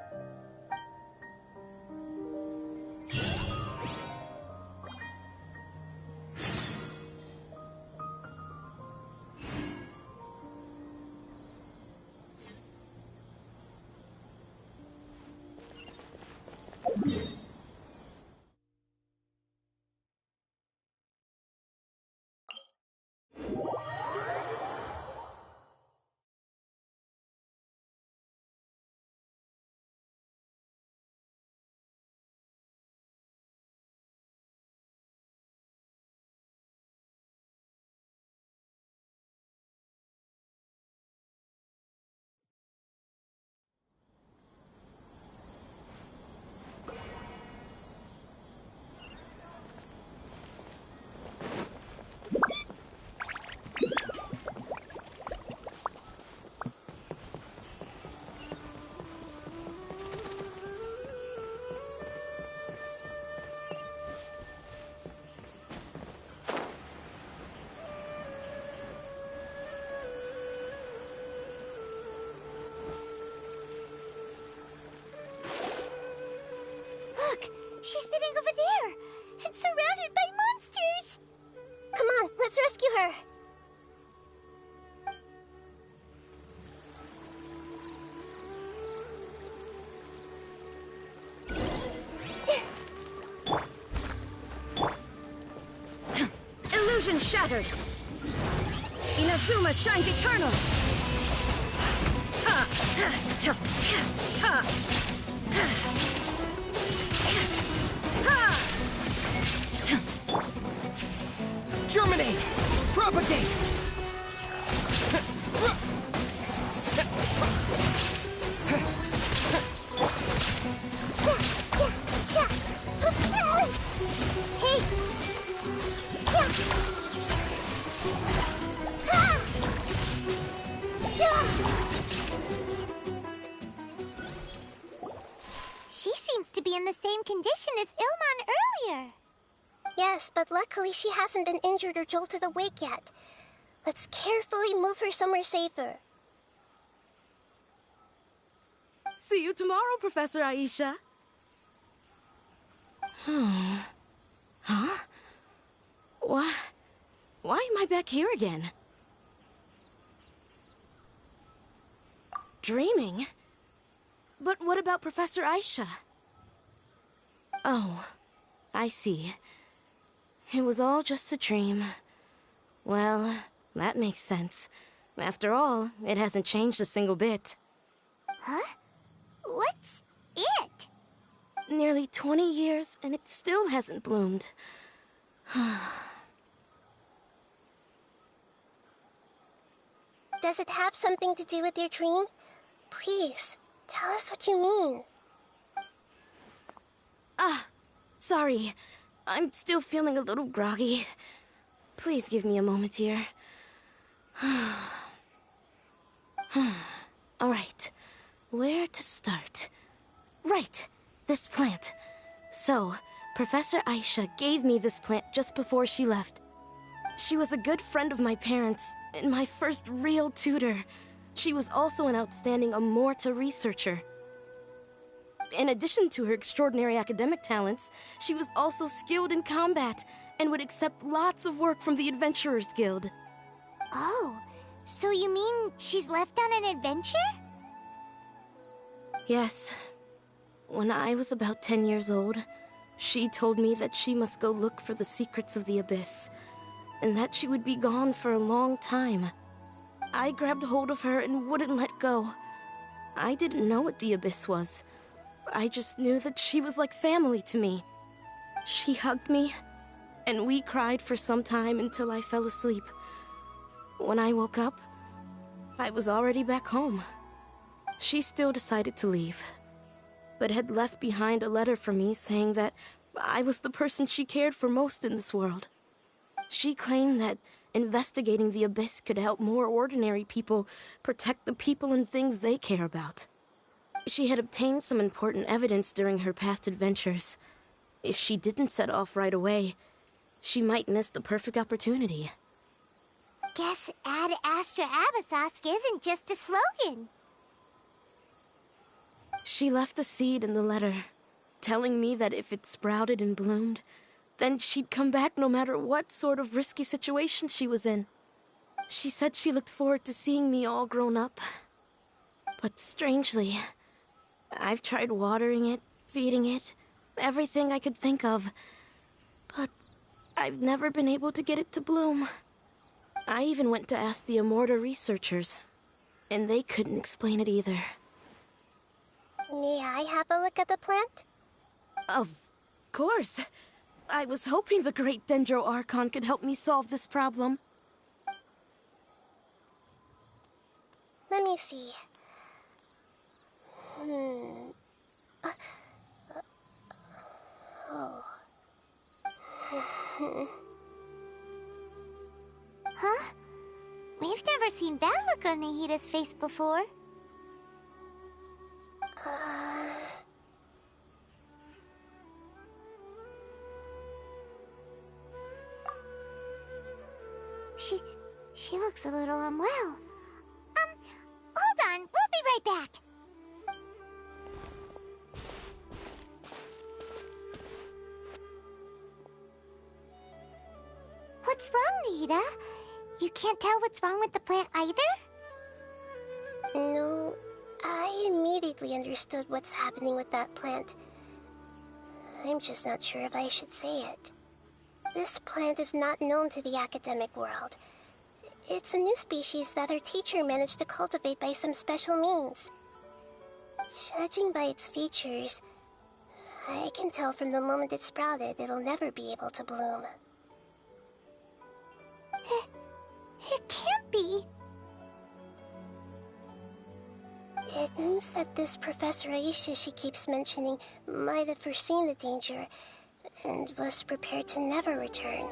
C: She's sitting over there and surrounded by monsters.
I: Come on, let's rescue her.
B: Illusion shattered. Inazuma shines eternal. Ha! Ha! Ha! Ha!
A: Germinate! Propagate!
C: She seems to be in the same condition as Ilman earlier.
I: Yes, but luckily she hasn't been injured or jolted awake yet. Let's carefully move her somewhere safer.
B: See you tomorrow, Professor Aisha. Huh? Why am I back here again? Dreaming? But what about Professor Aisha? Oh, I see. It was all just a dream. Well, that makes sense. After all, it hasn't changed a single bit.
C: Huh? What's it?
B: Nearly 20 years, and it still hasn't bloomed.
I: Does it have something to do with your dream? Please, tell us what you mean.
B: Sorry. I'm still feeling a little groggy. Please give me a moment here. Alright. Where to start? Right. This plant. So, Professor Aisha gave me this plant just before she left. She was a good friend of my parents, and my first real tutor. She was also an outstanding Amorta researcher. In addition to her extraordinary academic talents, she was also skilled in combat and would accept lots of work from the Adventurers Guild.
C: Oh, so you mean she's left on an adventure?
B: Yes. When I was about 10 years old, she told me that she must go look for the secrets of the Abyss, and that she would be gone for a long time. I grabbed hold of her and wouldn't let go. I didn't know what the Abyss was. I just knew that she was like family to me. She hugged me, and we cried for some time until I fell asleep. When I woke up, I was already back home. She still decided to leave, but had left behind a letter for me saying that I was the person she cared for most in this world. She claimed that investigating the Abyss could help more ordinary people protect the people and things they care about. She had obtained some important evidence during her past adventures. If she didn't set off right away, she might miss the perfect opportunity.
C: Guess Ad Astra Abyssosque isn't just a slogan.
B: She left a seed in the letter, telling me that if it sprouted and bloomed, then she'd come back no matter what sort of risky situation she was in. She said she looked forward to seeing me all grown up. But strangely, I've tried watering it, feeding it, everything I could think of. But I've never been able to get it to bloom. I even went to ask the Amorta researchers, and they couldn't explain it either.
I: May I have a look at the plant?
B: Of course. I was hoping the great Dendro Archon could help me solve this problem.
I: Let me see.
C: Huh? We've never seen that look on Nahida's face before. She looks a little unwell. Hold on, we'll be right back. What's wrong, Nita? You can't tell what's wrong with the plant either?
I: No, I immediately understood what's happening with that plant. I'm just not sure if I should say it. This plant is not known to the academic world. It's a new species that our teacher managed to cultivate by some special means. Judging by its features, I can tell from the moment it sprouted it'll never be able to bloom.
C: It can't be.
I: It means that this Professor Aisha she keeps mentioning might have foreseen the danger and was prepared to never return.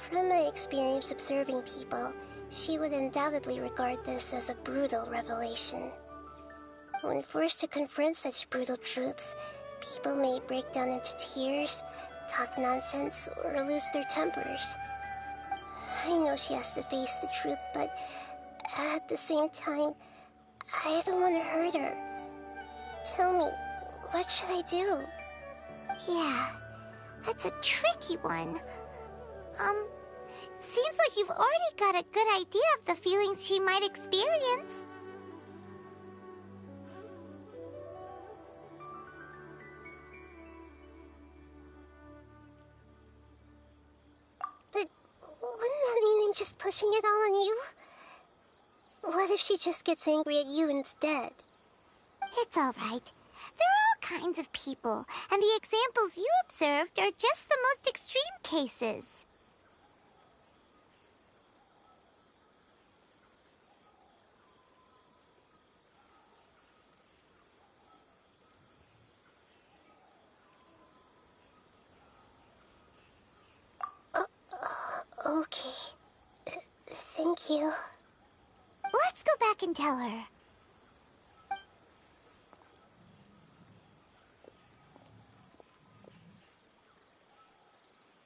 I: From my experience observing people, she would undoubtedly regard this as a brutal revelation. When forced to confront such brutal truths, people may break down into tears, talk nonsense, or lose their tempers. I know she has to face the truth, but at the same time, I don't want to hurt her. Tell me, what should I do?
C: Yeah, that's a tricky one. Seems like you've already got a good idea of the feelings she might experience.
I: But wouldn't that mean I'm just pushing it all on you? What if she just gets angry at you instead?
C: It's all right. There are all kinds of people, and the examples you observed are just the most extreme cases.
I: Okay. Thank you.
C: Let's go back and tell her.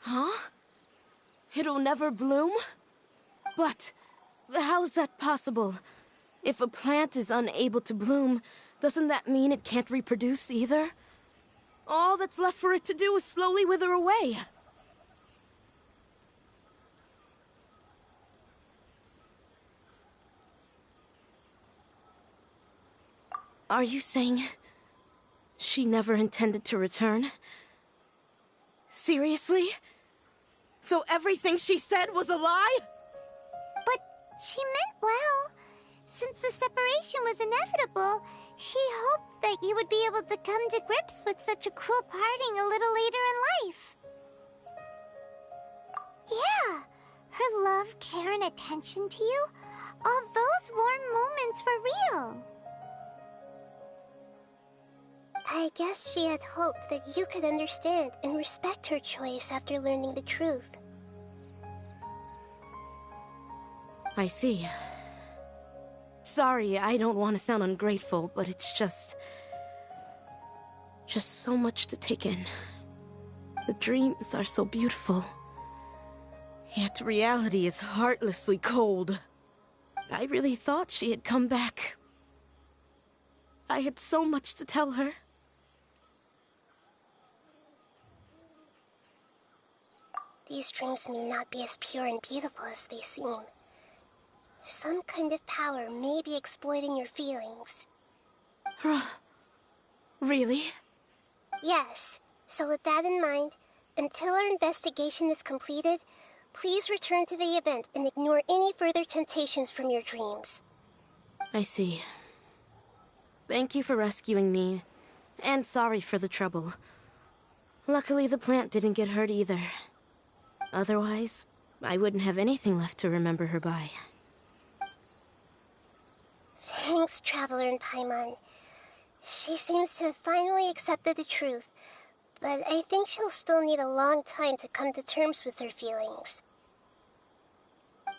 B: Huh? It'll never bloom? But how's that possible? If a plant is unable to bloom, doesn't that mean it can't reproduce either? All that's left for it to do is slowly wither away. Are you saying she never intended to return? Seriously? So everything she said was a lie?
C: But she meant well. Since the separation was inevitable, she hoped that you would be able to come to grips with such a cruel parting a little later in life. Yeah, her love, care, and attention to you, all those warm moments were real.
I: I guess she had hoped that you could understand and respect her choice after learning the truth.
B: I see. Sorry, I don't want to sound ungrateful, but it's just so much to take in. The dreams are so beautiful. Yet reality is heartlessly cold. I really thought she had come back. I had so much to tell her.
I: These dreams may not be as pure and beautiful as they seem. Some kind of power may be exploiting your feelings.
B: Really?
I: Yes. So with that in mind, until our investigation is completed, please return to the event and ignore any further temptations from your dreams.
B: I see. Thank you for rescuing me, and sorry for the trouble. Luckily, the plant didn't get hurt either. Otherwise, I wouldn't have anything left to remember her by.
I: Thanks, Traveler and Paimon. She seems to have finally accepted the truth, but I think she'll still need a long time to come to terms with her feelings.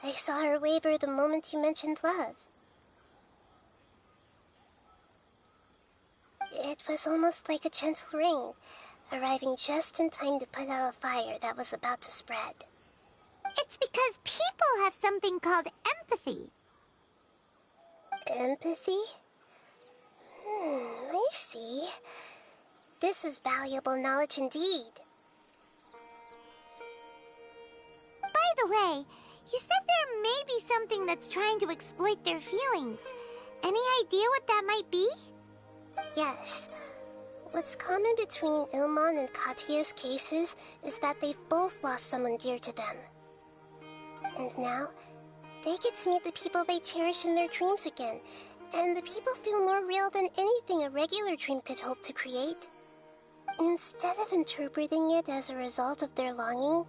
I: I saw her waver the moment you mentioned love. It was almost like a gentle rain, arriving just in time to put out a fire that was about to spread.
C: It's because people have something called empathy.
I: Empathy? I see. This is valuable knowledge indeed.
C: the way, you said there may be something that's trying to exploit their feelings. Any idea what that might be?
I: Yes. What's common between Ilmon and Katya's cases is that they've both lost someone dear to them. And now, they get to meet the people they cherish in their dreams again, and the people feel more real than anything a regular dream could hope to create. Instead of interpreting it as a result of their longing,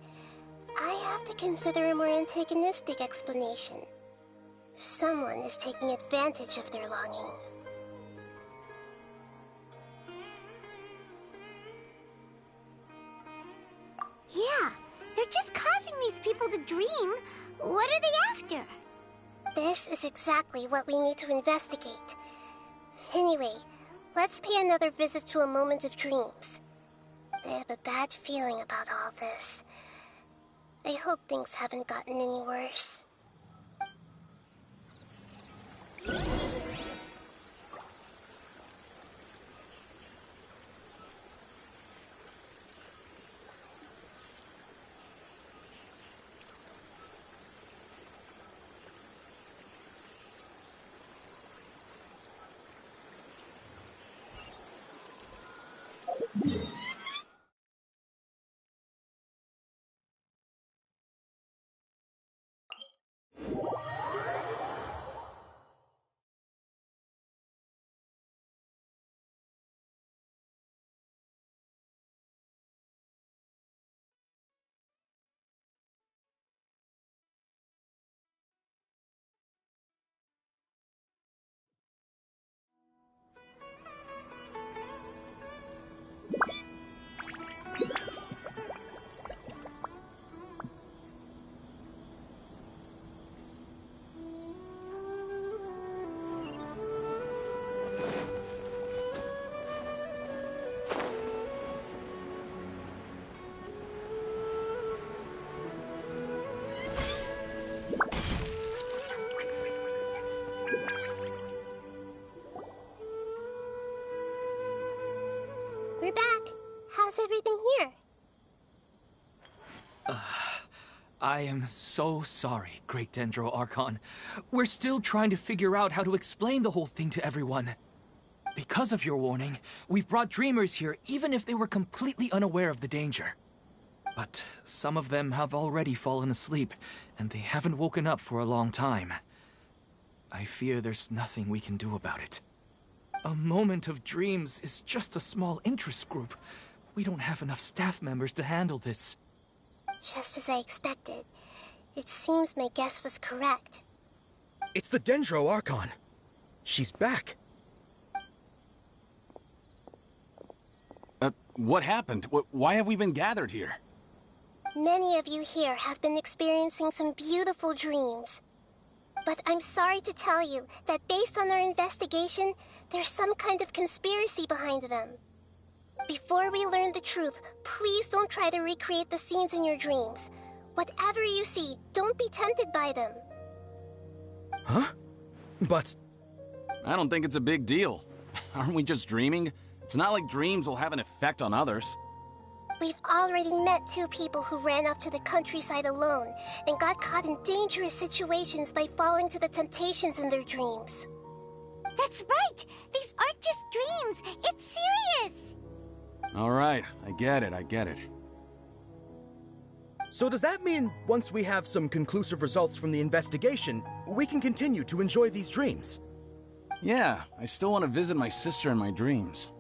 I: I have to consider a more antagonistic explanation. Someone is taking advantage of their longing.
C: Yeah, they're just causing these people to dream. What are they after?
I: This is exactly what we need to investigate. Anyway, let's pay another visit to a moment of dreams. I have a bad feeling about all this. I hope things haven't gotten any worse. We're back. How's everything here?
A: I am so sorry, Great Dendro Archon. We're still trying to figure out how to explain the whole thing to everyone. Because of your warning, we've brought dreamers here even if they were completely unaware of the danger. But some of them have already fallen asleep, and they haven't woken up for a long time. I fear there's nothing we can do about it. A moment of dreams is just a small interest group. We don't have enough staff members to handle this.
I: Just as I expected. It seems my guess was correct.
H: It's the Dendro Archon. She's back.
E: What happened? Why have we been gathered here?
I: Many of you here have been experiencing some beautiful dreams. But I'm sorry to tell you that based on our investigation, there's some kind of conspiracy behind them. Before we learn the truth, please don't try to recreate the scenes in your dreams. Whatever you see, don't be tempted by them.
H: Huh? But...
E: I don't think it's a big deal. Aren't we just dreaming? It's not like dreams will have an effect on others.
I: We've already met two people who ran off to the countryside alone and got caught in dangerous situations by falling to the temptations in their dreams.
C: That's right! These aren't just dreams! It's serious!
E: Alright, I get it.
H: So does that mean once we have some conclusive results from the investigation, we can continue to enjoy these dreams?
E: Yeah, I still want to visit my sister in my dreams.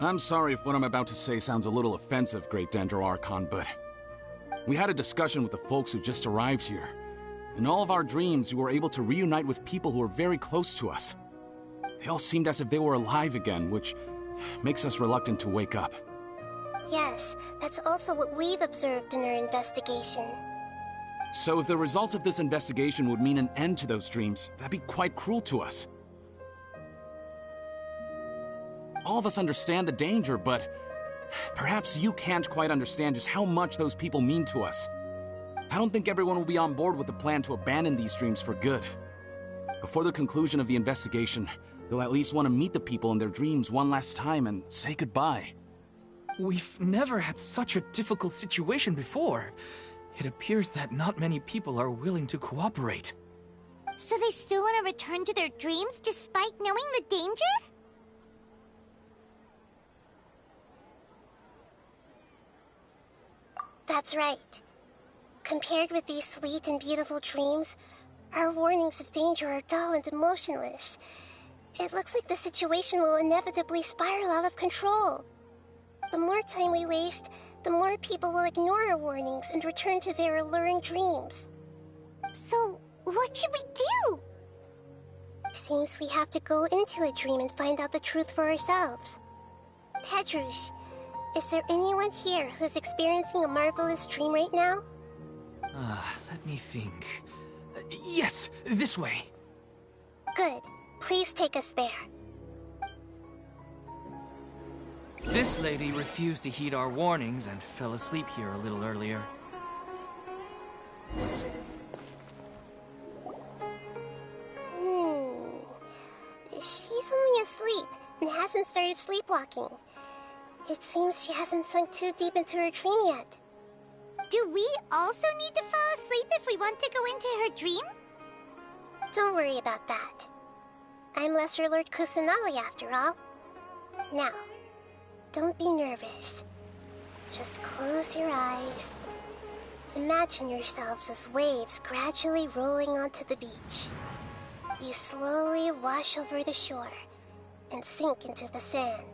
E: I'm sorry if what I'm about to say sounds a little offensive, Great Dendro Archon, but we had a discussion with the folks who just arrived here. In all of our dreams, we were able to reunite with people who were very close to us. They all seemed as if they were alive again, which makes us reluctant to wake up.
I: Yes, that's also what we've observed in our investigation.
E: So if the results of this investigation would mean an end to those dreams, that'd be quite cruel to us. All of us understand the danger, but perhaps you can't quite understand just how much those people mean to us. I don't think everyone will be on board with the plan to abandon these dreams for good. Before the conclusion of the investigation, they'll at least want to meet the people in their dreams one last time and say goodbye.
A: We've never had such a difficult situation before. It appears that not many people are willing to cooperate.
C: So they still want to return to their dreams despite knowing the danger?
I: That's right. Compared with these sweet and beautiful dreams, our warnings of danger are dull and emotionless. It looks like the situation will inevitably spiral out of control. The more time we waste, the more people will ignore our warnings and return to their alluring dreams.
C: So, what should we do?
I: Seems we have to go into a dream and find out the truth for ourselves. Petrush, is there anyone here who's experiencing a marvelous dream right now?
A: Let me think. Yes, this way.
I: Good. Please take us there.
A: This lady refused to heed our warnings and fell asleep here a little earlier.
I: She's only asleep and hasn't started sleepwalking. It seems she hasn't sunk too deep into her dream yet.
C: Do we also need to fall asleep if we want to go into her dream?
I: Don't worry about that. I'm Lesser Lord Kusanali after all. Now, don't be nervous. Just close your eyes. Imagine yourselves as waves gradually rolling onto the beach. You slowly wash over the shore and sink into the sand.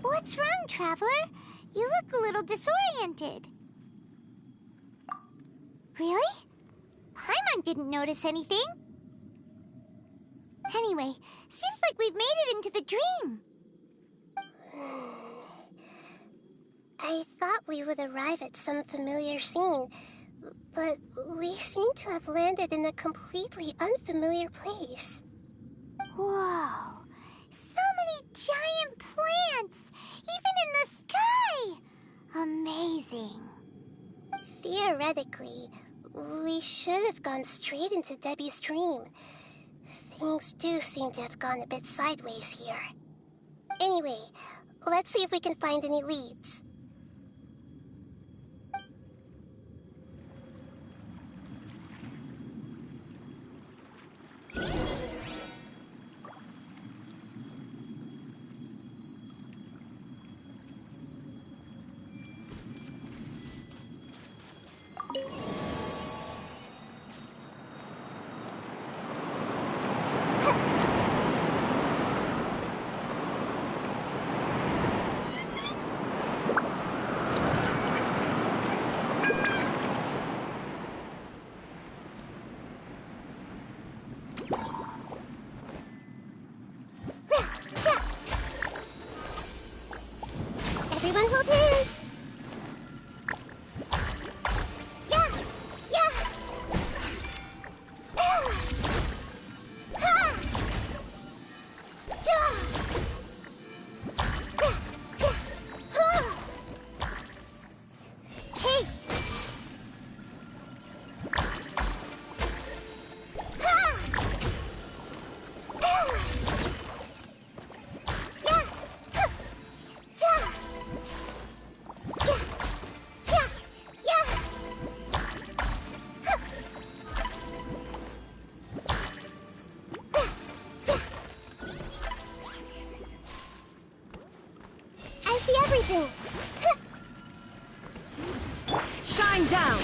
C: What's wrong, Traveler? You look a little disoriented. Really? Paimon didn't notice anything. Anyway, seems like we've made it into the dream.
I: I thought we would arrive at some familiar scene, but we seem to have landed in a completely unfamiliar place.
C: Whoa! So many giant plants! Even in the sky! Amazing.
I: Theoretically, we should have gone straight into Debbie's dream. Things do seem to have gone a bit sideways here. Anyway, let's see if we can find any leads. Everyone hold hands! Yeah! Yeah! Ha! Ja! Hey! I see everything!
B: Shine down!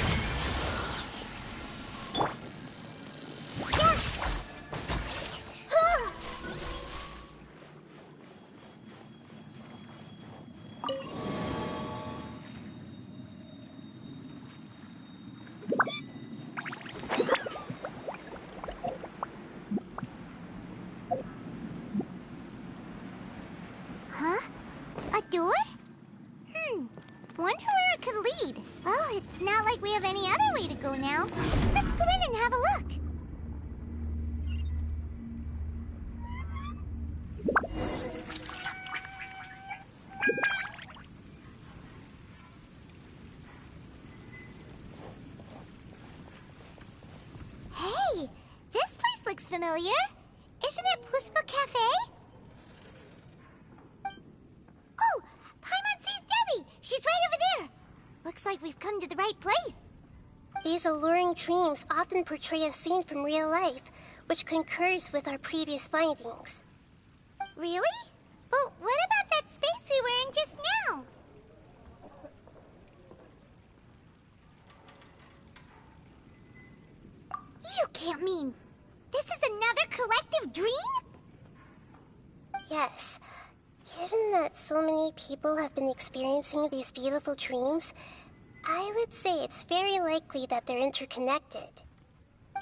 C: Hey, this place looks familiar. Isn't it Puspa Cafe? Oh, Paimon sees Debbie. She's right over there. Looks like we've come to the right place.
I: These alluring dreams often portray a scene from real life, which concurs with our previous findings.
C: Really? But what about that space we were in just now? You can't mean... this is another collective dream?
I: Yes. Given that so many people have been experiencing these beautiful dreams, I would say it's very likely that they're interconnected.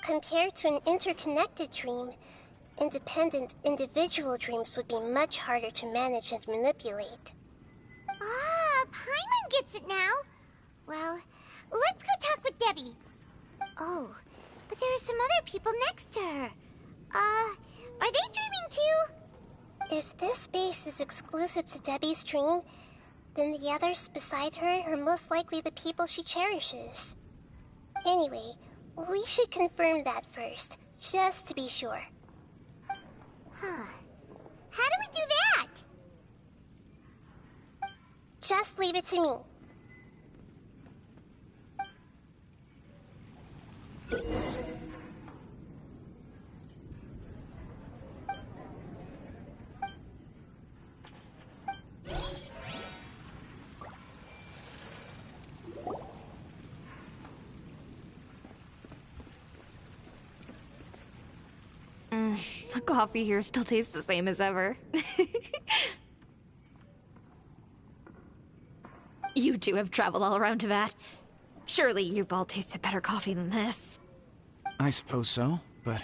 I: Compared to an interconnected dream, independent individual dreams would be much harder to manage and manipulate.
C: Ah, Paimon gets it now. Well, let's go talk with Debbie. Oh, but there are some other people next to her. Are they dreaming too?
I: If this space is exclusive to Debbie's dream, then the others beside her are most likely the people she cherishes. Anyway, we should confirm that first, just to be sure.
C: Huh. How do we do that?
I: Just leave it to me.
G: The coffee here still tastes the same as ever. You two have traveled all around Tibet. Surely you've all tasted better coffee than this.
E: I suppose so, but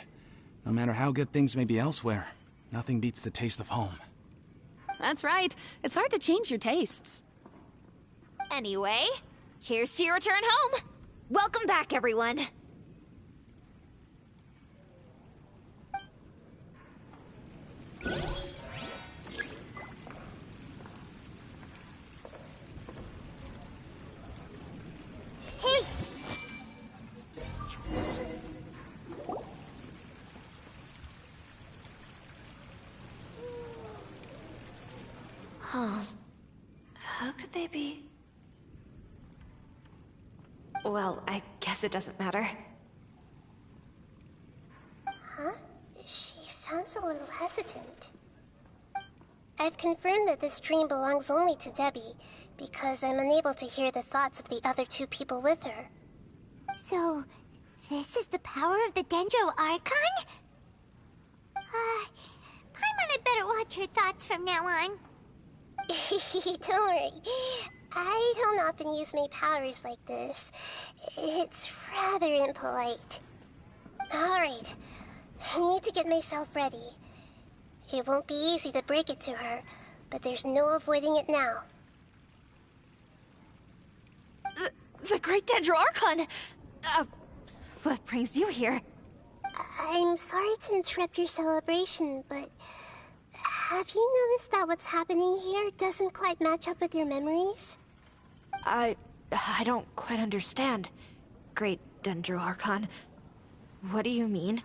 E: no matter how good things may be elsewhere, nothing beats the taste of home.
J: That's right. It's hard to change your tastes.
G: Anyway, here's to your return home. Welcome back, everyone.
C: Hey!
G: Huh. How could they be? Well, I guess it doesn't matter.
I: Huh? She sounds a little hesitant. I've confirmed that this dream belongs only to Debbie, because I'm unable to hear the thoughts of the other two people with her.
C: So, this is the power of the Dendro Archon? Paimon had better watch her thoughts from now on.
I: Don't worry. I don't often use my powers like this. It's rather impolite. Alright, I need to get myself ready. It won't be easy to break it to her, but there's no avoiding it now.
G: The Great Dendro Archon! What brings you here?
I: I'm sorry to interrupt your celebration, but have you noticed that what's happening here doesn't quite match up with your memories?
G: I don't quite understand. Great Dendro Archon. What do you mean?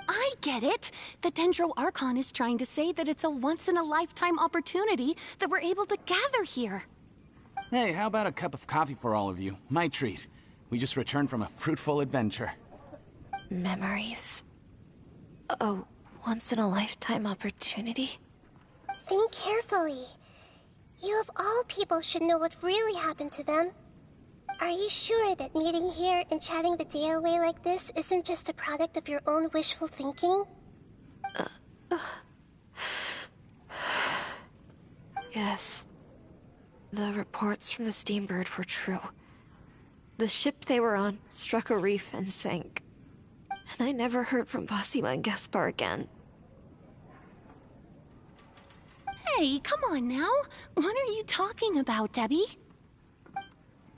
J: I get it. The Dendro Archon is trying to say that it's a once-in-a-lifetime opportunity that we're able to gather here.
E: Hey, how about a cup of coffee for all of you? My treat. We just returned from a fruitful adventure.
G: Memories. A once-in-a-lifetime opportunity?
I: Think carefully. You of all people should know what really happened to them. Are you sure that meeting here and chatting the day away like this isn't just a product of your own wishful thinking?
G: Yes. The reports from the Steambird were true. The ship they were on struck a reef and sank. And I never heard from Basima and Gaspar again.
J: Hey, come on now. What are you talking about, Debbie?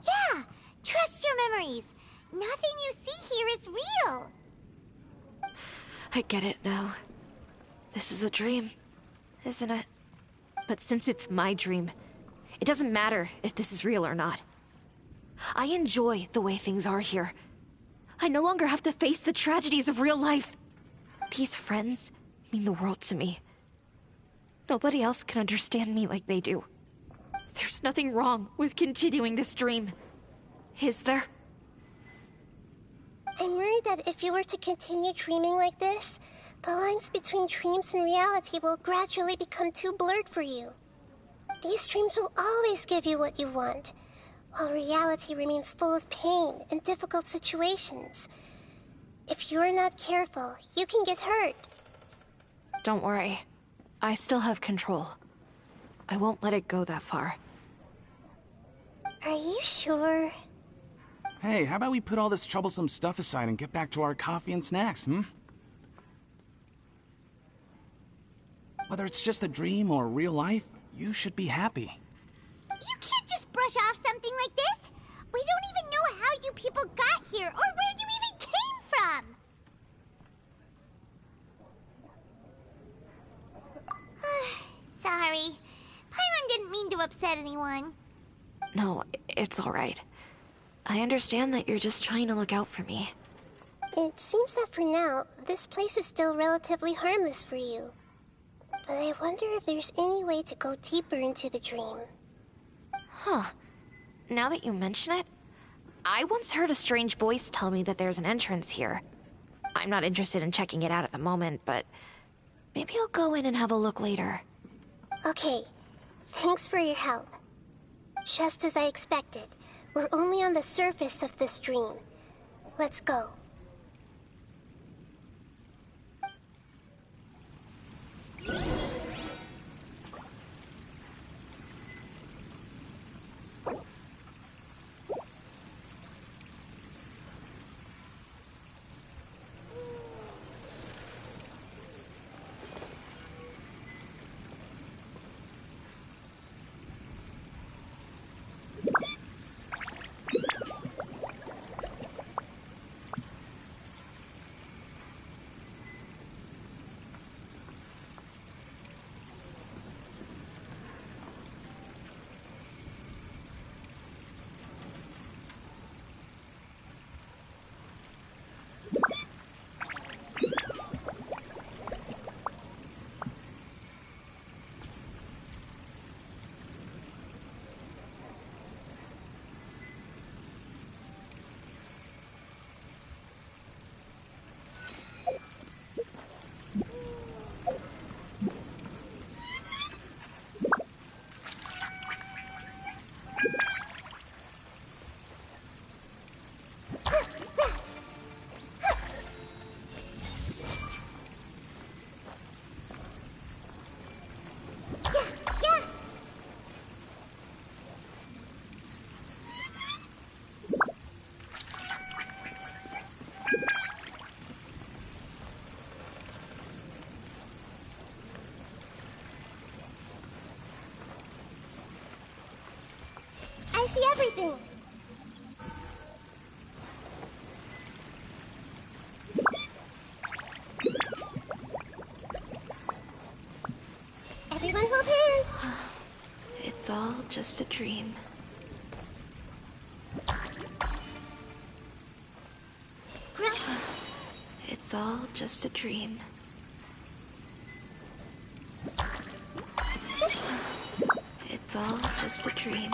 C: Yeah, trust your memories. Nothing you see here is real.
G: I get it now. This is a dream. isn't it? But since it's my dream, it doesn't matter if this is real or not. I enjoy the way things are here. I no longer have to face the tragedies of real life. These friends mean the world to me. Nobody else can understand me like they do. There's nothing wrong with continuing this dream. Is there?
I: I'm worried that if you were to continue dreaming like this, the lines between dreams and reality will gradually become too blurred for you. These dreams will always give you what you want, while reality remains full of pain and difficult situations. If you're not careful, you can get hurt.
G: Don't worry. I still have control. I won't let it go that far.
I: Are you sure?
E: Hey, how about we put all this troublesome stuff aside and get back to our coffee and snacks, Whether it's just a dream or real life, you should be happy.
C: You can't just brush off something like this. We don't even know how you people got here or where you even came from. Sorry. Paimon didn't mean to upset anyone.
G: No, it's all right. I understand that you're just trying to look out for me.
I: It seems that for now, this place is still relatively harmless for you. But I wonder if there's any way to go deeper into the dream.
G: Huh. Now that you mention it, I once heard a strange voice tell me that there's an entrance here. I'm not interested in checking it out at the moment, but maybe I'll go in and have a look later.
I: Okay, thanks for your help. Just as I expected, we're only on the surface of this dream. Let's go. I see everything. Everyone hold hands.
G: It's all just a dream. It's all just a dream. It's all just a dream.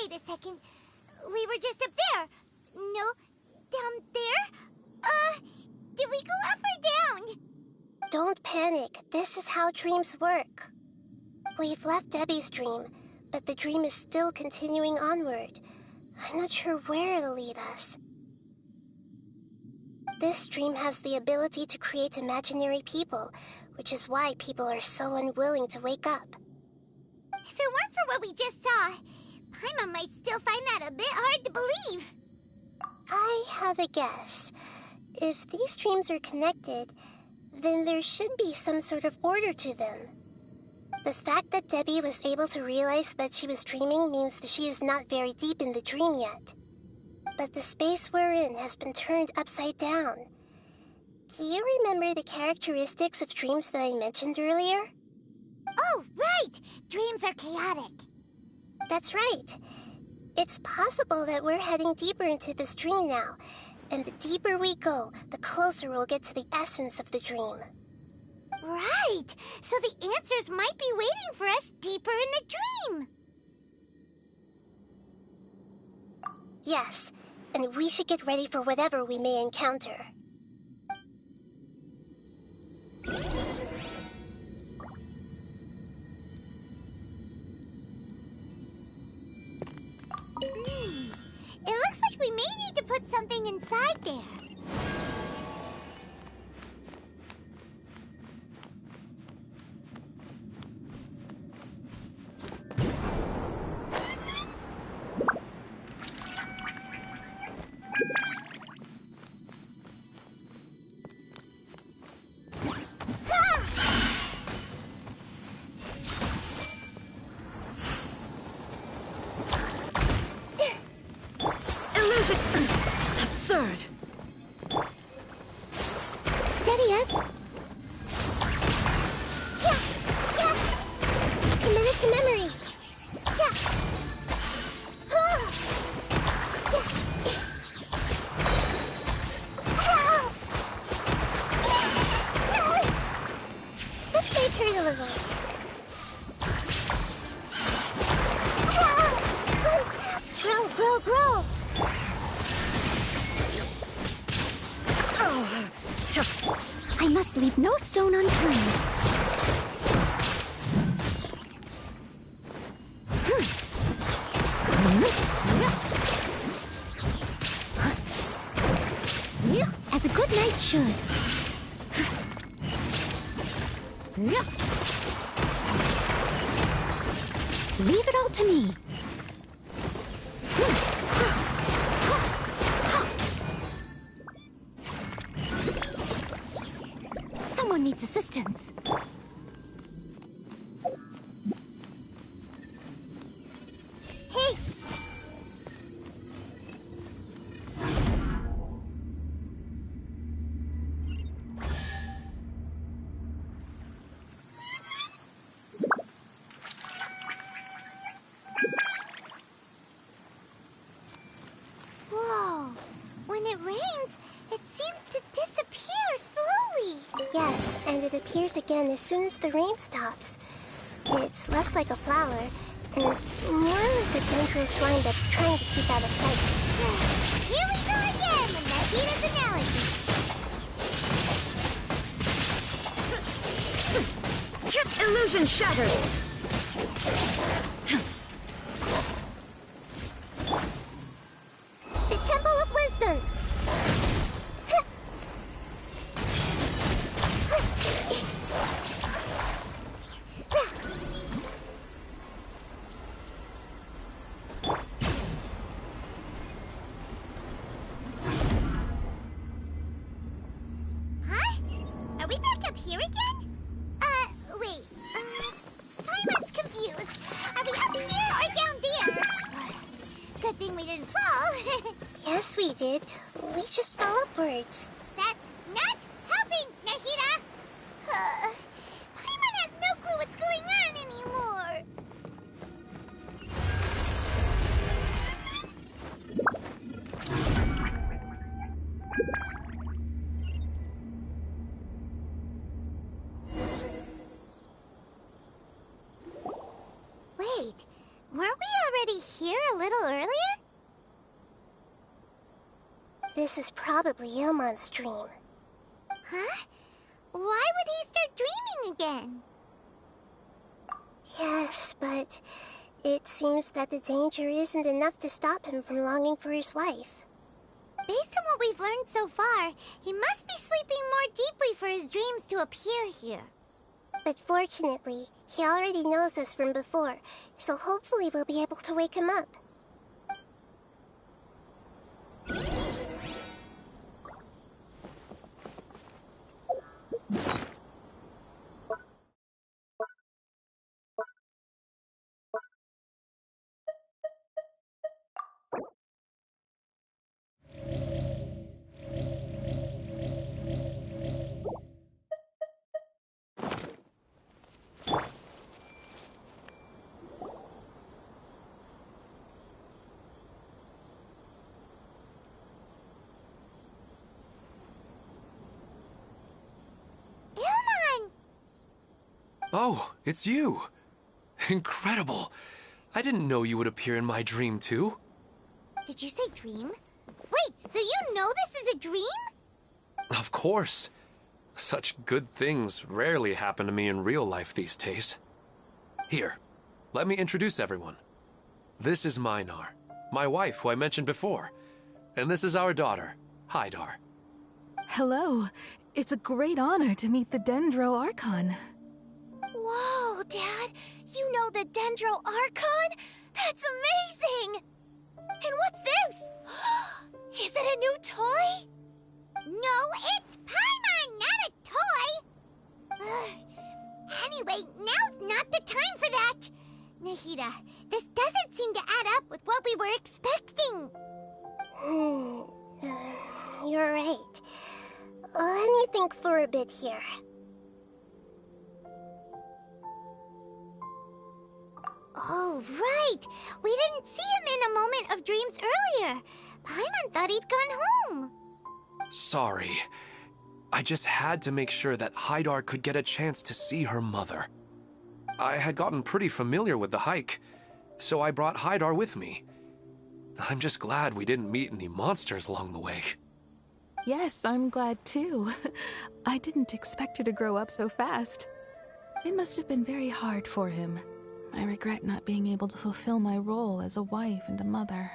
C: Wait a second. We were just up there. No, down there? Did we go up or down?
I: Don't panic. This is how dreams work. We've left Debbie's dream, but the dream is still continuing onward. I'm not sure where it'll lead us. This dream has the ability to create imaginary people, which is why people are so unwilling to wake up.
C: If it weren't for what we just saw, Paimon might still find that a bit hard to believe.
I: I have a guess. If these dreams are connected, then there should be some sort of order to them. The fact that Debbie was able to realize that she was dreaming means that she is not very deep in the dream yet. But the space we're in has been turned upside down. Do you remember the characteristics of dreams that I mentioned earlier?
C: Oh, right! Dreams are chaotic.
I: That's right. It's possible that we're heading deeper into this dream now, and the deeper we go, the closer we'll get to the essence of the dream.
C: Right! So the answers might be waiting for us deeper in the dream!
I: Yes, and we should get ready for whatever we may encounter.
C: It looks like we may need to put something inside there.
B: Absurd.
I: Steady us. Yeah, yeah. Commit it to memory. Yeah. Ah. Yeah. Ah. This may hurt a little. Ah. Grow, grow, grow.
J: I must leave no stone unturned. As a good knight should. Leave it all to me. Someone needs assistance.
C: Hey! Whoa! When it rains, it seems to disappear slowly.
I: Yes, and it appears again as soon as the rain stops. It's less like a flower, and more like a dangerous slime that's trying to keep out of sight.
C: Here we go again, the Nagita's analogy.
B: Illusion shattered.
I: The Temple of Wisdom!
C: Huh? Are we back up here again? Wait. Paimon's confused. Are we up here or down there? Good thing we didn't fall.
I: Yes, we did. We just fell upwards.
C: That's not helping, Nahida! Paimon has no clue what's going on anymore. Wait, weren't we already here a little earlier?
I: This is probably Ilmon's dream.
C: Huh? Why would he start dreaming again?
I: Yes, but it seems that the danger isn't enough to stop him from longing for his wife.
C: Based on what we've learned so far, he must be sleeping more deeply for his dreams to appear here.
I: But fortunately, he already knows us from before, so hopefully we'll be able to wake him up.
D: Oh, it's you! Incredible! I didn't know you would appear in my dream, too.
C: Did you say dream? Wait, so you know this is a dream?
D: Of course. Such good things rarely happen to me in real life these days. Here, let me introduce everyone. This is Minar, my wife who I mentioned before. And this is our daughter, Hydar.
K: Hello. It's a great honor to meet the Dendro Archon.
C: Whoa, Dad! You know the Dendro Archon? That's amazing! And what's this? Is it a new toy? No, it's Paimon, not a toy! Anyway, now's not the time for that! Nahida, this doesn't seem to add up with what we were expecting.
I: You're right. Let me think for a bit here.
C: Oh, right! We didn't see him in a moment of dreams earlier. Paimon thought he'd gone home.
D: Sorry. I just had to make sure that Hydar could get a chance to see her mother. I had gotten pretty familiar with the hike, so I brought Hydar with me. I'm just glad we didn't meet any monsters along the way.
K: Yes, I'm glad too. I didn't expect her to grow up so fast. It must have been very hard for him. I regret not being able to fulfill my role as a wife and a mother.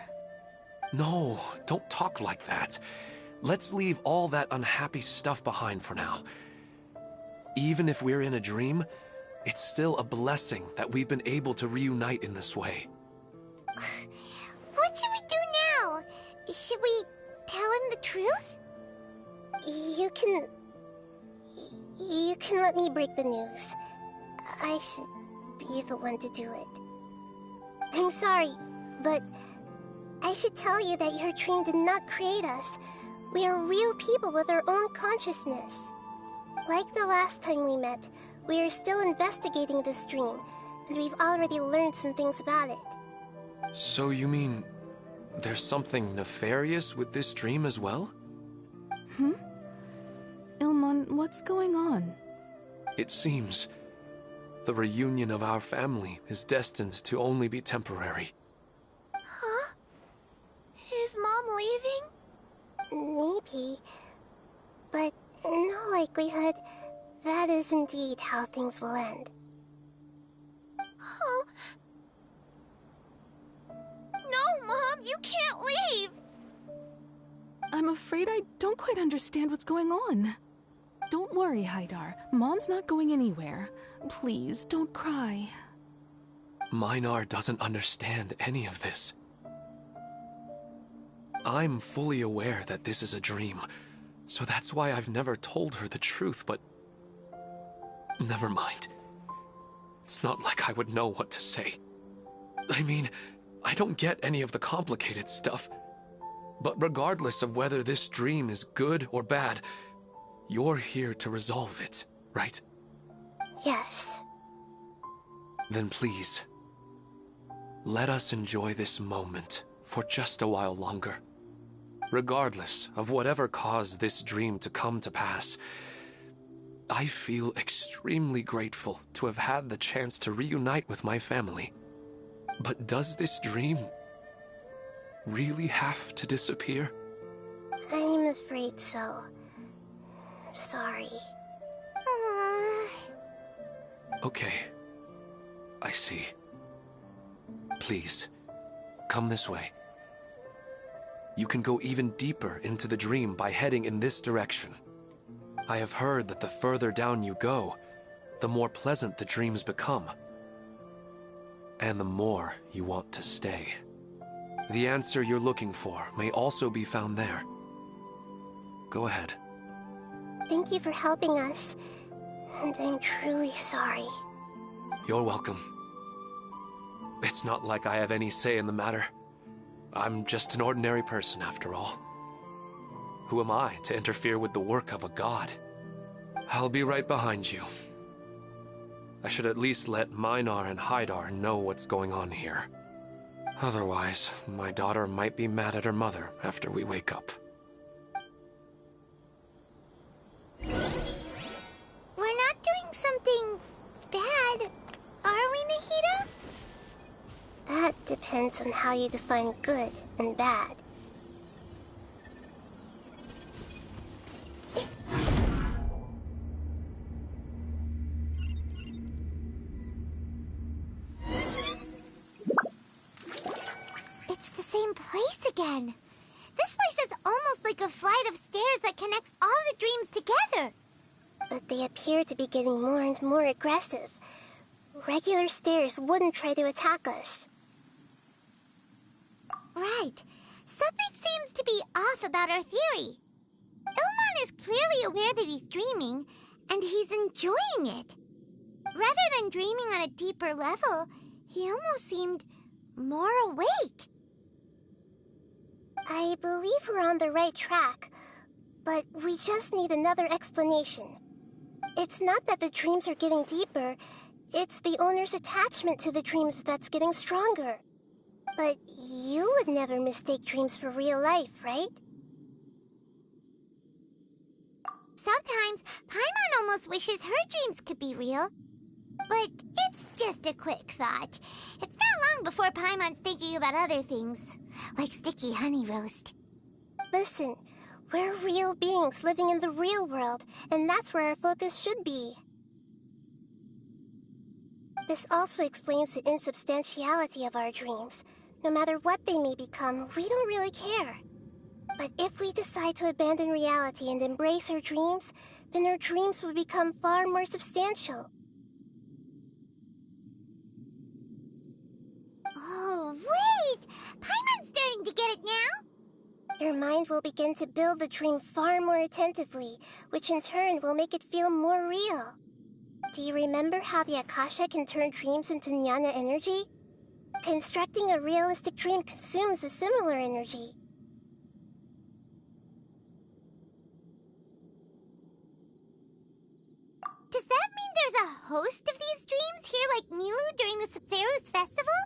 D: No, don't talk like that. Let's leave all that unhappy stuff behind for now. Even if we're in a dream, it's still a blessing that we've been able to reunite in this way.
C: What should we do now? Should we tell him the truth?
I: You can let me break the news. I should be the one to do it. I'm sorry, but I should tell you that your dream did not create us. We are real people with our own consciousness. Like the last time we met, we are still investigating this dream, and we've already learned some things about it.
D: So you mean there's something nefarious with this dream as well?
K: Ilmon, what's going on?
D: It seems the reunion of our family is destined to only be temporary.
C: Huh? Is Mom leaving?
I: Maybe. But in all likelihood, that is indeed how things will end.
C: Oh. No, Mom, you can't leave!
K: I'm afraid I don't quite understand what's going on. Don't worry, Hydar. Mom's not going anywhere. Please, don't cry.
D: Minar doesn't understand any of this. I'm fully aware that this is a dream, so that's why I've never told her the truth, but... Never mind. It's not like I would know what to say. I mean, I don't get any of the complicated stuff. But regardless of whether this dream is good or bad, you're here to resolve it, right?
I: Yes.
D: Then please, let us enjoy this moment for just a while longer. Regardless of whatever caused this dream to come to pass, I feel extremely grateful to have had the chance to reunite with my family. But does this dream really have to disappear?
I: I'm afraid so. Sorry.
D: Okay. I see. Please, come this way. you can go even deeper into the dream by heading in this direction. I have heard that the further down you go, the more pleasant the dreams become, and the more you want to stay. The answer you're looking for may also be found there. Go ahead.
I: Thank you for helping us, and I'm truly sorry.
D: You're welcome. It's not like I have any say in the matter. I'm just an ordinary person, after all. Who am I to interfere with the work of a god? I'll be right behind you. I should at least let Minar and Haidar know what's going on here. Otherwise, my daughter might be mad at her mother after we wake up.
C: We're not doing something bad, are we, Nahida?
I: That depends on how you define good and bad.
C: It's the same place again. This place is almost like a flight of stairs that connects all the dreams together.
I: But they appear to be getting more and more aggressive. Regular stairs wouldn't try to attack us.
C: Right. Something seems to be off about our theory. Ilmon is clearly aware that he's dreaming, and he's enjoying it. Rather than dreaming on a deeper level, he almost seemed more awake.
I: I believe we're on the right track, but we just need another explanation. It's not that the dreams are getting deeper, it's the owner's attachment to the dreams that's getting stronger. But you would never mistake dreams for real life, right?
C: Sometimes, Paimon almost wishes her dreams could be real. But it's just a quick thought. It's not long before Paimon's thinking about other things, like sticky honey roast.
I: Listen, we're real beings living in the real world, and that's where our focus should be. This also explains the insubstantiality of our dreams. No matter what they may become, we don't really care. But if we decide to abandon reality and embrace our dreams, then our dreams will become far more substantial.
C: Oh, wait! Paimon's starting to get it now?
I: Your mind will begin to build the dream far more attentively, which in turn will make it feel more real. Do you remember how the Akasha can turn dreams into jnana energy? Constructing a realistic dream consumes a similar energy.
C: Does that mean there's a host of these dreams here like Milu during the Sabzeruz festival?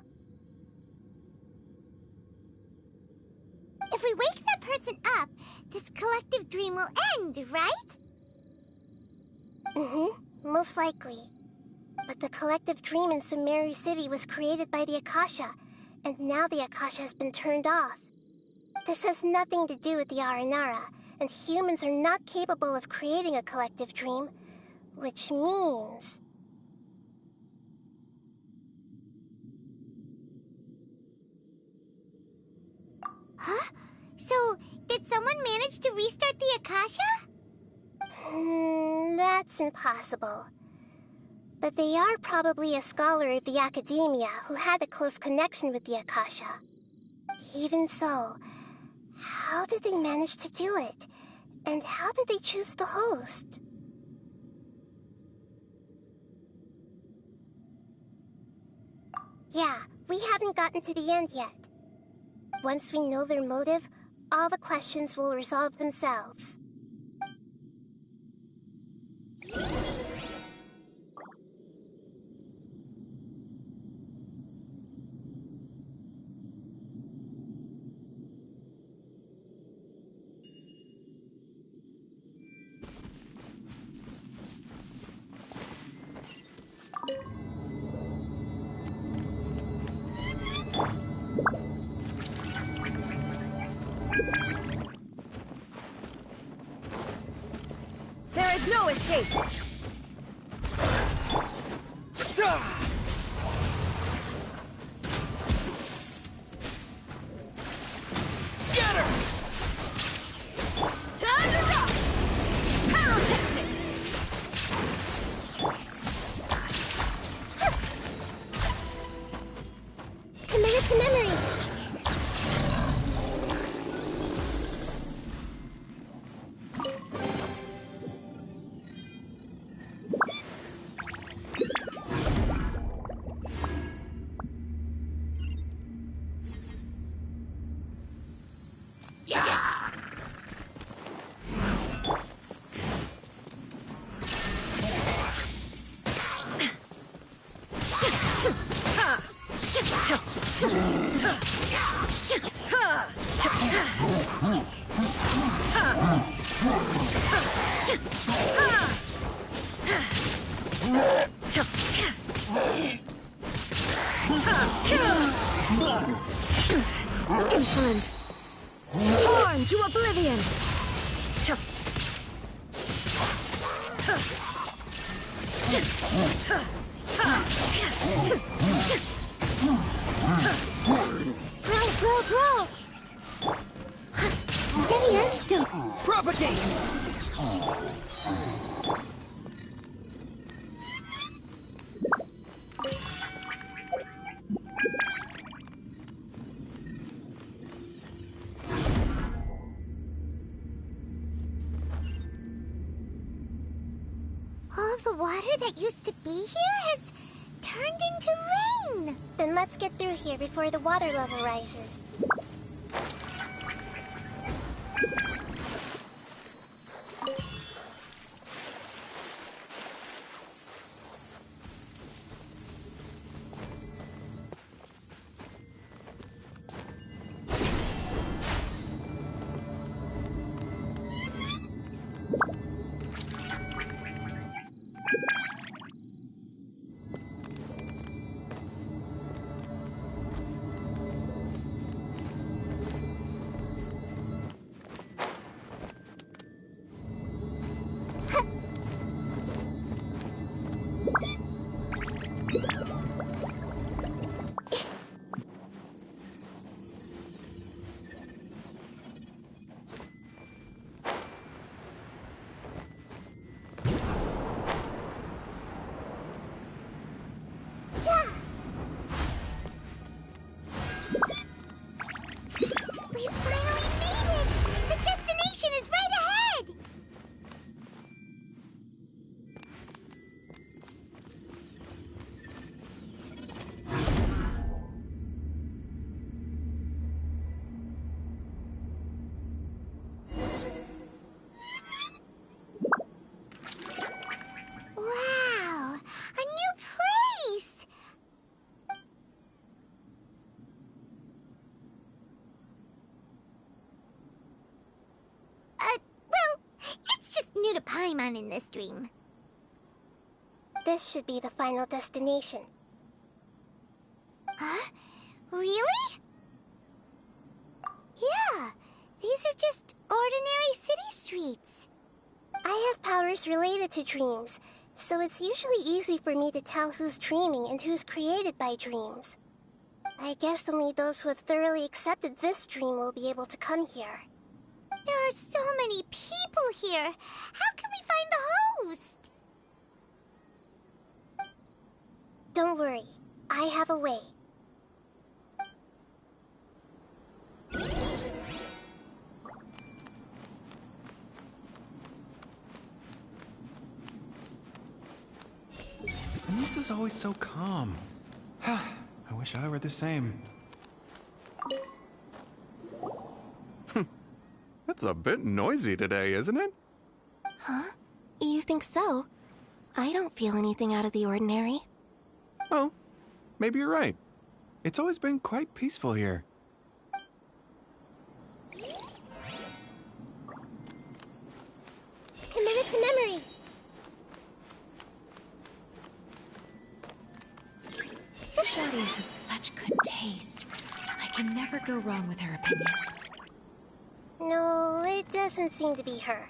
C: If we wake that person up, this collective dream will end, right?
I: Most likely. But the collective dream in Sumeru City was created by the Akasha, and now the Akasha has been turned off. This has nothing to do with the Aranara, and humans are not capable of creating a collective dream, which means...
C: Huh? So, did someone manage to restart the Akasha?
I: That's impossible. But they are probably a scholar of the academia who had a close connection with the Akasha. Even so, how did they manage to do it? And how did they choose the host? Yeah, we haven't gotten to the end yet. Once we know their motive, all the questions will resolve themselves.
L: There is no escape!
H: Scatter!
L: Insolent! Torn to oblivion!
C: Grow! Steady as stone.
L: Propagate!
C: All the water that used to be here has turned into rain.
I: Then let's get through here before the water level rises.
C: We finally made it! The destination is right ahead! Wow! A new place! Well, it's just new to Paimon in this dream.
I: This should be the final destination.
C: Huh? Really? Yeah, these are just ordinary city streets.
I: I have powers related to dreams, so it's usually easy for me to tell who's dreaming and who's created by dreams. I guess only those who have thoroughly accepted this dream will be able to come here.
C: There are so many people here. How can we find the host?
I: Don't worry, I have a way.
M: And this is always so calm. I wish I were the same.
N: It's a bit noisy today, isn't it?
I: Huh? You think so? I don't feel anything out of the ordinary.
M: Oh, maybe you're right. It's always been quite peaceful here.
I: Committed to memory.
O: Shadi has such good taste. I can never go wrong with her opinion.
I: No, it doesn't seem to be her.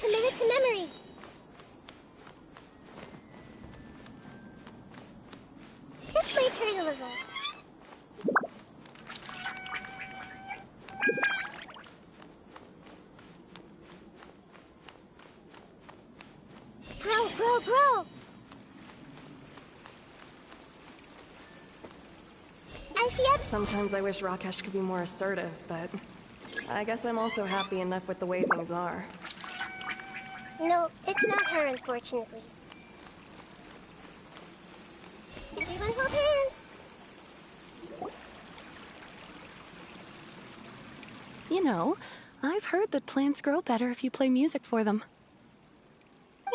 I: Committed to memory. It's my turn a little. Grow! I see it.
P: Sometimes I wish Rakesh could be more assertive, but I guess I'm also happy enough with the way things are.
I: No, it's not her, unfortunately. Everyone hold hands!
K: You know, I've heard that plants grow better if you play music for them.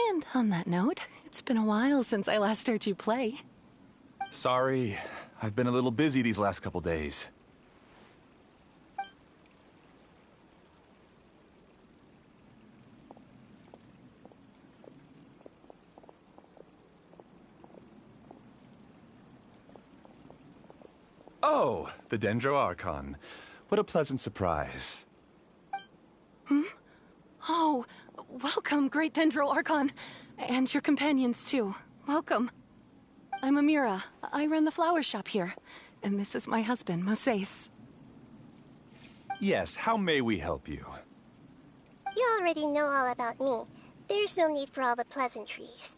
J: And on that note, it's been a while since I last heard you play.
Q: Sorry, I've been a little busy these last couple days. Oh, the Dendro Archon. What a pleasant surprise.
J: Oh, welcome, Great Dendro Archon. And your companions, too. Welcome. I'm Amira. I run the flower shop here. And this is my husband, Moses.
Q: Yes, how may we help you?
I: You already know all about me. There's no need for all the pleasantries.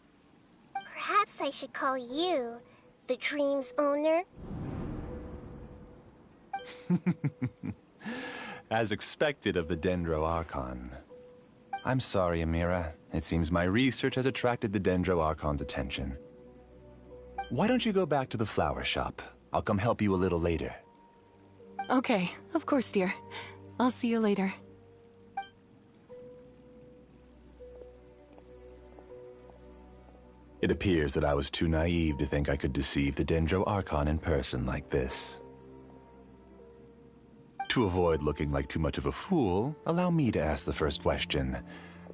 I: Perhaps I should call you the Dream's owner?
Q: As expected of the Dendro Archon. I'm sorry, Amira. It seems my research has attracted the Dendro Archon's attention. Why don't you go back to the flower shop? I'll come help you a little later.
J: Okay, of course, dear. I'll see you later.
Q: It appears that I was too naive to think I could deceive the Dendro Archon in person like this. To avoid looking like too much of a fool, allow me to ask the first question.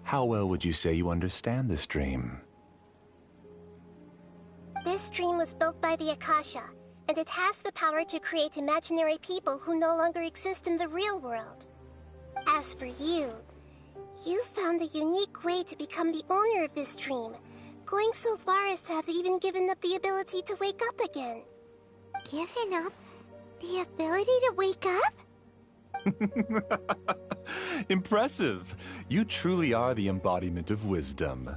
Q: How well would you say you understand this dream?
I: This dream was built by the Akasha, and it has the power to create imaginary people who no longer exist in the real world. As for you, you found a unique way to become the owner of this dream, going so far as to have even given up the ability to wake up again.
C: Given up the ability to wake up?
Q: Impressive! You truly are the embodiment of wisdom.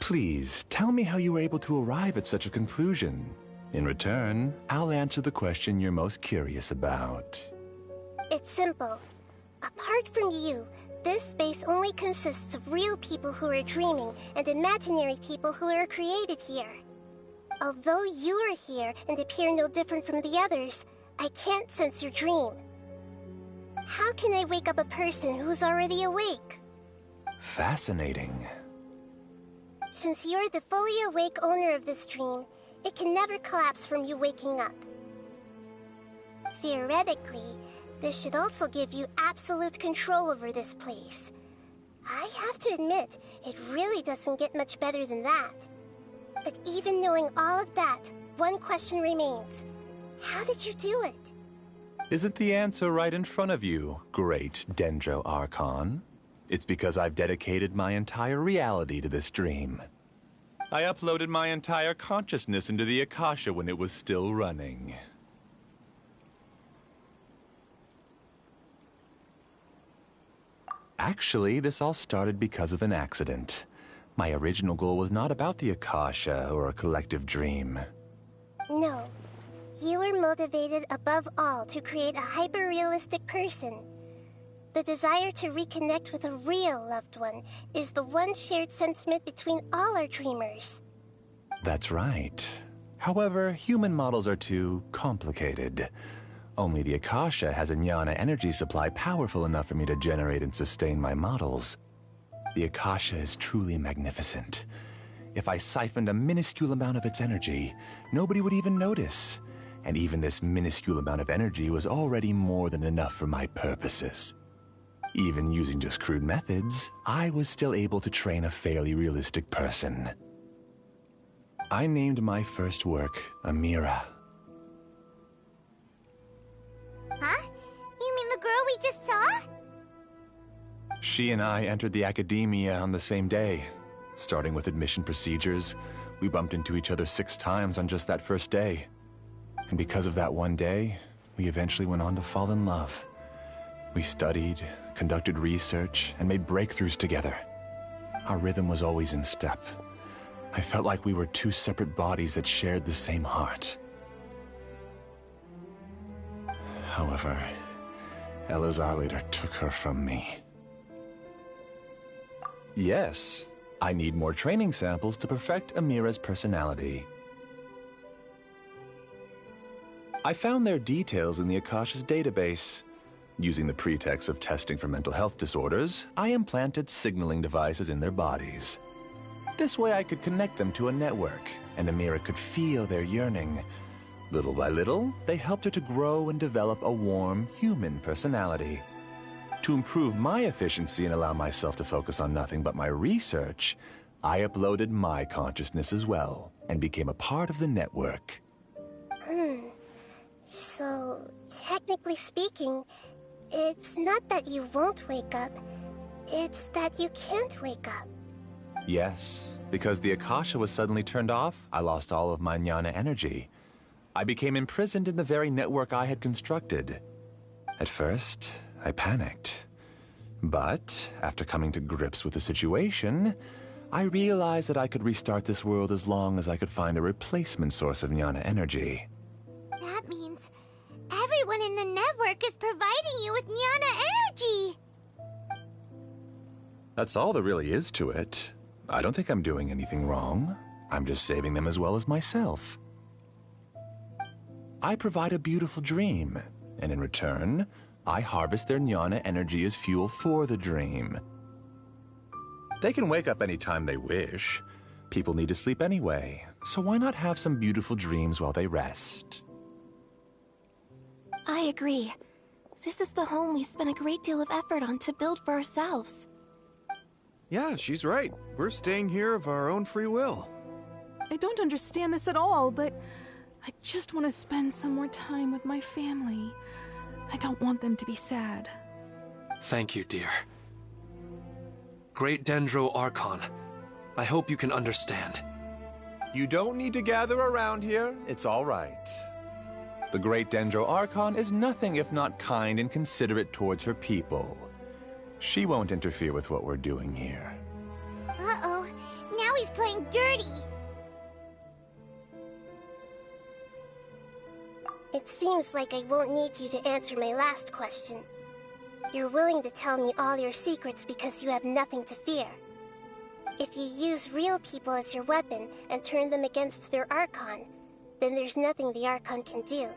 Q: Please, tell me how you were able to arrive at such a conclusion. In return, I'll answer the question you're most curious about.
I: It's simple. Apart from you, this space only consists of real people who are dreaming and imaginary people who are created here. Although you are here and appear no different from the others, I can't sense your dream. How can I wake up a person who's already awake?
Q: Fascinating.
I: Since you're the fully awake owner of this dream, it can never collapse from you waking up. Theoretically, this should also give you absolute control over this place. I have to admit, it really doesn't get much better than that. But even knowing all of that, one question remains. How did you do it?
Q: Isn't the answer right in front of you, Great Dendro Archon? It's because I've dedicated my entire reality to this dream. I uploaded my entire consciousness into the Akasha when it was still running. Actually, this all started because of an accident. My original goal was not about the Akasha or a collective dream.
I: No. You were motivated above all to create a hyper-realistic person. The desire to reconnect with a real loved one is the one shared sentiment between all our dreamers.
Q: That's right. However, human models are too complicated. Only the Akasha has a jnana energy supply powerful enough for me to generate and sustain my models. The Akasha is truly magnificent. If I siphoned a minuscule amount of its energy, nobody would even notice. And even this minuscule amount of energy was already more than enough for my purposes. Even using just crude methods, I was still able to train a fairly realistic person. I named my first work Amira.
C: Huh? You mean the girl we just saw?
Q: She and I entered the academia on the same day. Starting with admission procedures, we bumped into each other 6 times on just that first day. And because of that one day, we eventually went on to fall in love. We studied, conducted research, and made breakthroughs together. Our rhythm was always in step. I felt like we were 2 separate bodies that shared the same heart. However, Elazar later took her from me. Yes, I need more training samples to perfect Amira's personality. I found their details in the Akasha's database. Using the pretext of testing for mental health disorders, I implanted signaling devices in their bodies. This way I could connect them to a network, and Amira could feel their yearning. Little by little, they helped her to grow and develop a warm, human personality. To improve my efficiency and allow myself to focus on nothing but my research, I uploaded my consciousness as well, and became a part of the network.
I: So, technically speaking, it's not that you won't wake up, it's that you can't wake up.
Q: Yes, because the Akasha was suddenly turned off, I lost all of my jnana energy. I became imprisoned in the very network I had constructed. At first, I panicked. But, after coming to grips with the situation, I realized that I could restart this world as long as I could find a replacement source of jnana energy.
C: That means everyone in the network is providing you with jnana energy!
Q: That's all there really is to it. I don't think I'm doing anything wrong. I'm just saving them as well as myself. I provide a beautiful dream, and in return, I harvest their jnana energy as fuel for the dream. They can wake up any time they wish. People need to sleep anyway, so why not have some beautiful dreams while they rest?
B: I agree. This is the home we spent a great deal of effort on to build for ourselves.
M: Yeah, she's right. We're staying here of our own free will.
K: I don't understand this at all, but I just want to spend some more time with my family. I don't want them to be sad.
D: Thank you, dear. Great Dendro Archon, I hope you can understand.
Q: You don't need to gather around here. It's all right. The Great Dendro Archon is nothing if not kind and considerate towards her people. She won't interfere with what we're doing here.
C: Uh-oh, now he's playing dirty!
I: It seems like I won't need you to answer my last question. You're willing to tell me all your secrets because you have nothing to fear. If you use real people as your weapon and turn them against their Archon, then there's nothing the Archon can do.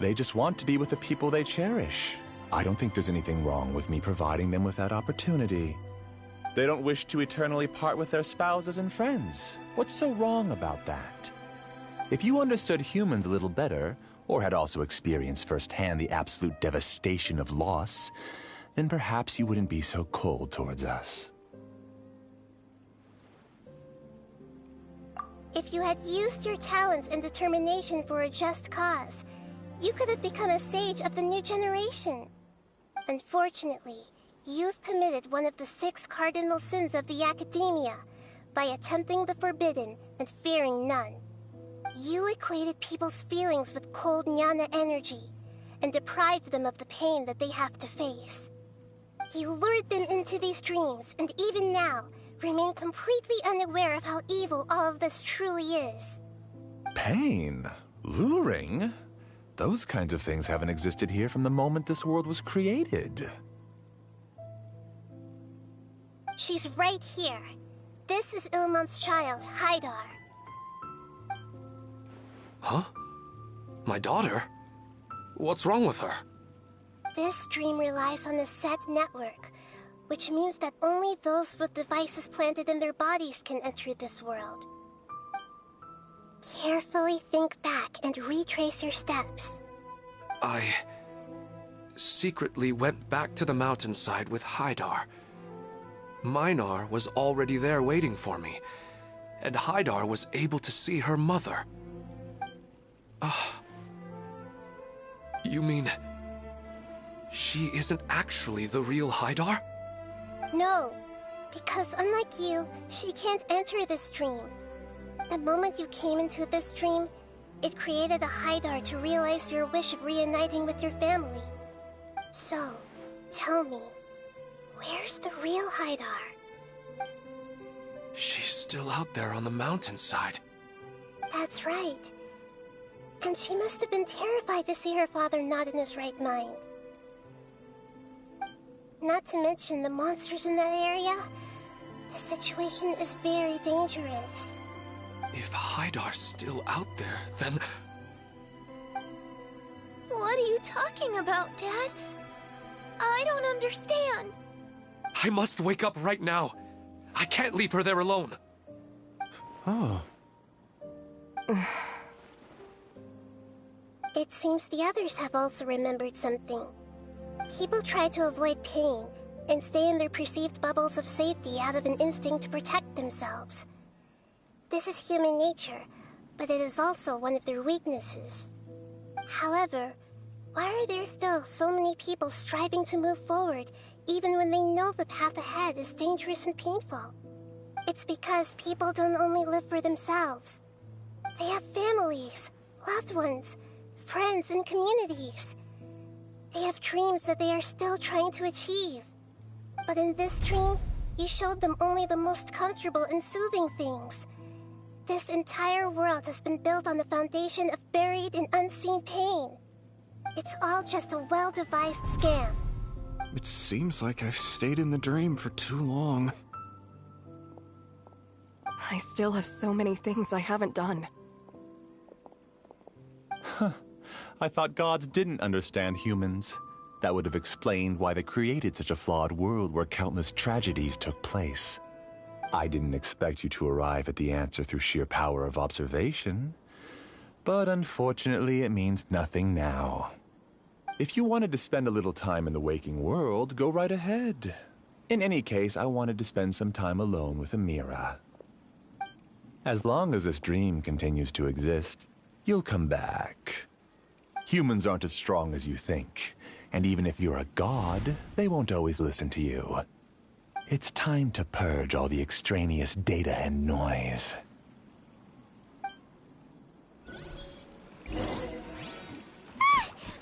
Q: They just want to be with the people they cherish. I don't think there's anything wrong with me providing them with that opportunity. They don't wish to eternally part with their spouses and friends. What's so wrong about that? If you understood humans a little better, or had also experienced firsthand the absolute devastation of loss, then perhaps you wouldn't be so cold towards us.
I: If you had used your talents and determination for a just cause, you could have become a sage of the new generation. Unfortunately, you've committed one of the 6 cardinal sins of the Academia by attempting the forbidden and fearing none. You equated people's feelings with cold jnana energy and deprived them of the pain that they have to face. You lured them into these dreams and even now remain completely unaware of how evil all of this truly is.
Q: Pain? Luring? Those kinds of things haven't existed here from the moment this world was created.
I: She's right here. This is Ilmon's child, Haidar.
D: Huh? My daughter? What's wrong with her?
I: This dream relies on a set network, which means that only those with devices planted in their bodies can enter this world. Carefully think back and retrace your steps.
D: I secretly went back to the mountainside with Haidar. Minar was already there waiting for me, and Haidar was able to see her mother. You mean she isn't actually the real Haidar?
I: No, because unlike you, she can't enter this dream. The moment you came into this dream, it created a Haidar to realize your wish of reuniting with your family. So, tell me, where's the real Haidar?
D: She's still out there on the mountainside.
I: That's right. And she must have been terrified to see her father not in his right mind. Not to mention the monsters in that area. The situation is very dangerous.
D: If Haidar's still out there, then...
B: What are you talking about, Dad?
G: I don't understand.
D: I must wake up right now. I can't leave her there alone.
M: Oh.
I: It seems the others have also remembered something. People try to avoid pain and stay in their perceived bubbles of safety out of an instinct to protect themselves. This is human nature, but it is also one of their weaknesses. However, why are there still so many people striving to move forward, even when they know the path ahead is dangerous and painful? It's because people don't only live for themselves. They have families, loved ones, friends, and communities. They have dreams that they are still trying to achieve. But in this dream, you showed them only the most comfortable and soothing things. This entire world has been built on the foundation of buried and unseen pain. It's all just a well-devised scam.
M: It seems like I've stayed in the dream for too long.
P: I still have so many things I haven't done.
Q: I thought gods didn't understand humans. That would have explained why they created such a flawed world where countless tragedies took place. I didn't expect you to arrive at the answer through sheer power of observation. But unfortunately, it means nothing now. If you wanted to spend a little time in the waking world, go right ahead. In any case, I wanted to spend some time alone with Amira. As long as this dream continues to exist, you'll come back. Humans aren't as strong as you think, and even if you're a god, they won't always listen to you. It's time to purge all the extraneous data and noise.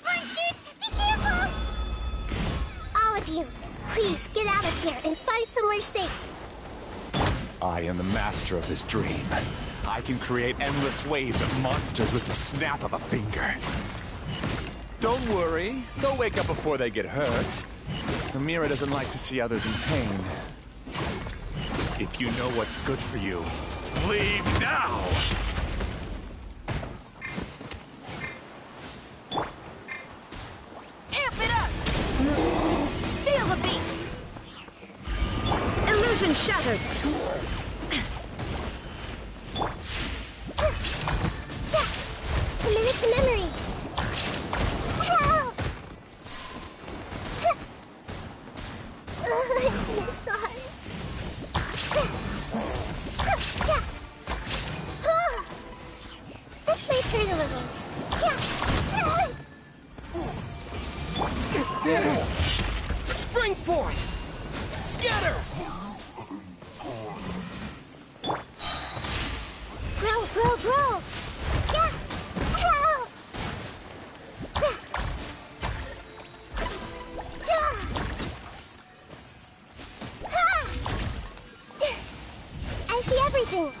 C: Monsters, be careful!
I: All of you, please get out of here and find somewhere safe.
Q: I am the master of this dream. I can create endless waves of monsters with the snap of a finger. Don't worry, they'll wake up before they get hurt. Amira doesn't like to see others in pain. If you know what's good for you, leave now!
L: Amp it up! Feel the beat! Illusion shattered!
I: Commit it to memory! Help! I'm seeing stars. This may hurt a little.
L: Spring forth! Scatter!
I: Grow, grow, grow! Yeah! Help! I see everything!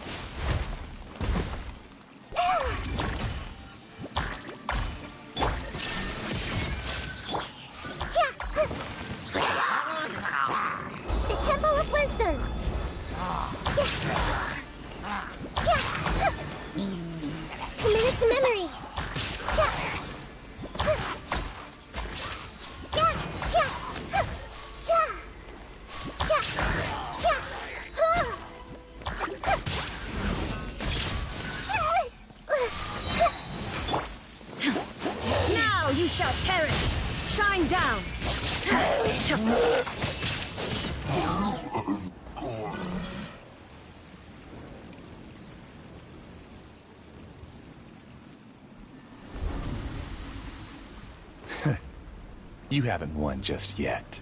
I: The Temple of Wisdom! Commit it to memory!
L: Now you shall perish! Shine down!
Q: You haven't won just yet.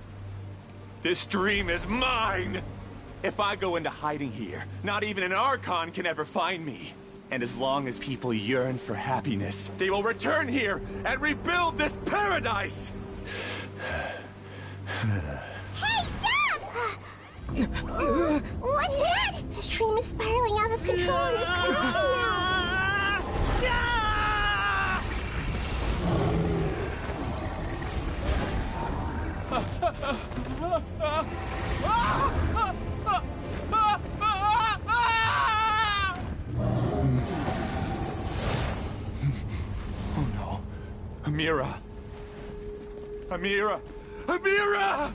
Q: This dream is mine! If I go into hiding here, not even an Archon can ever find me. And as long as people yearn for happiness, they will return here and rebuild this paradise!
C: Hey, stop! What's that?
I: The dream is spiraling out of control and is collapsing now!
Q: Oh no. Amira. Amira,
F: Amira!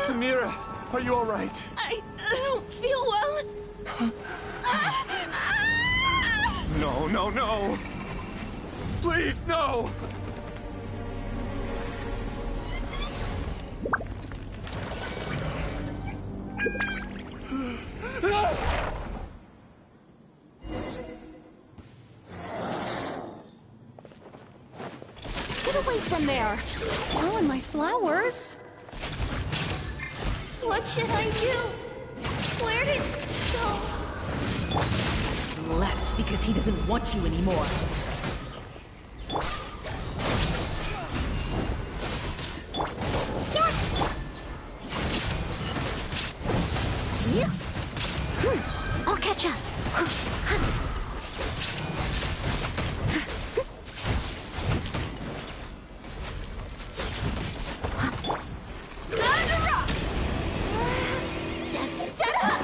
F: Amira, are you all right?
B: I don't feel well.
F: No, no, no! Please, no!
J: Get away from there! Don't ruin my flowers!
L: What should I do? Where did it go?
O: He left because he doesn't want you anymore.
I: I'll catch up.
L: Just shut up!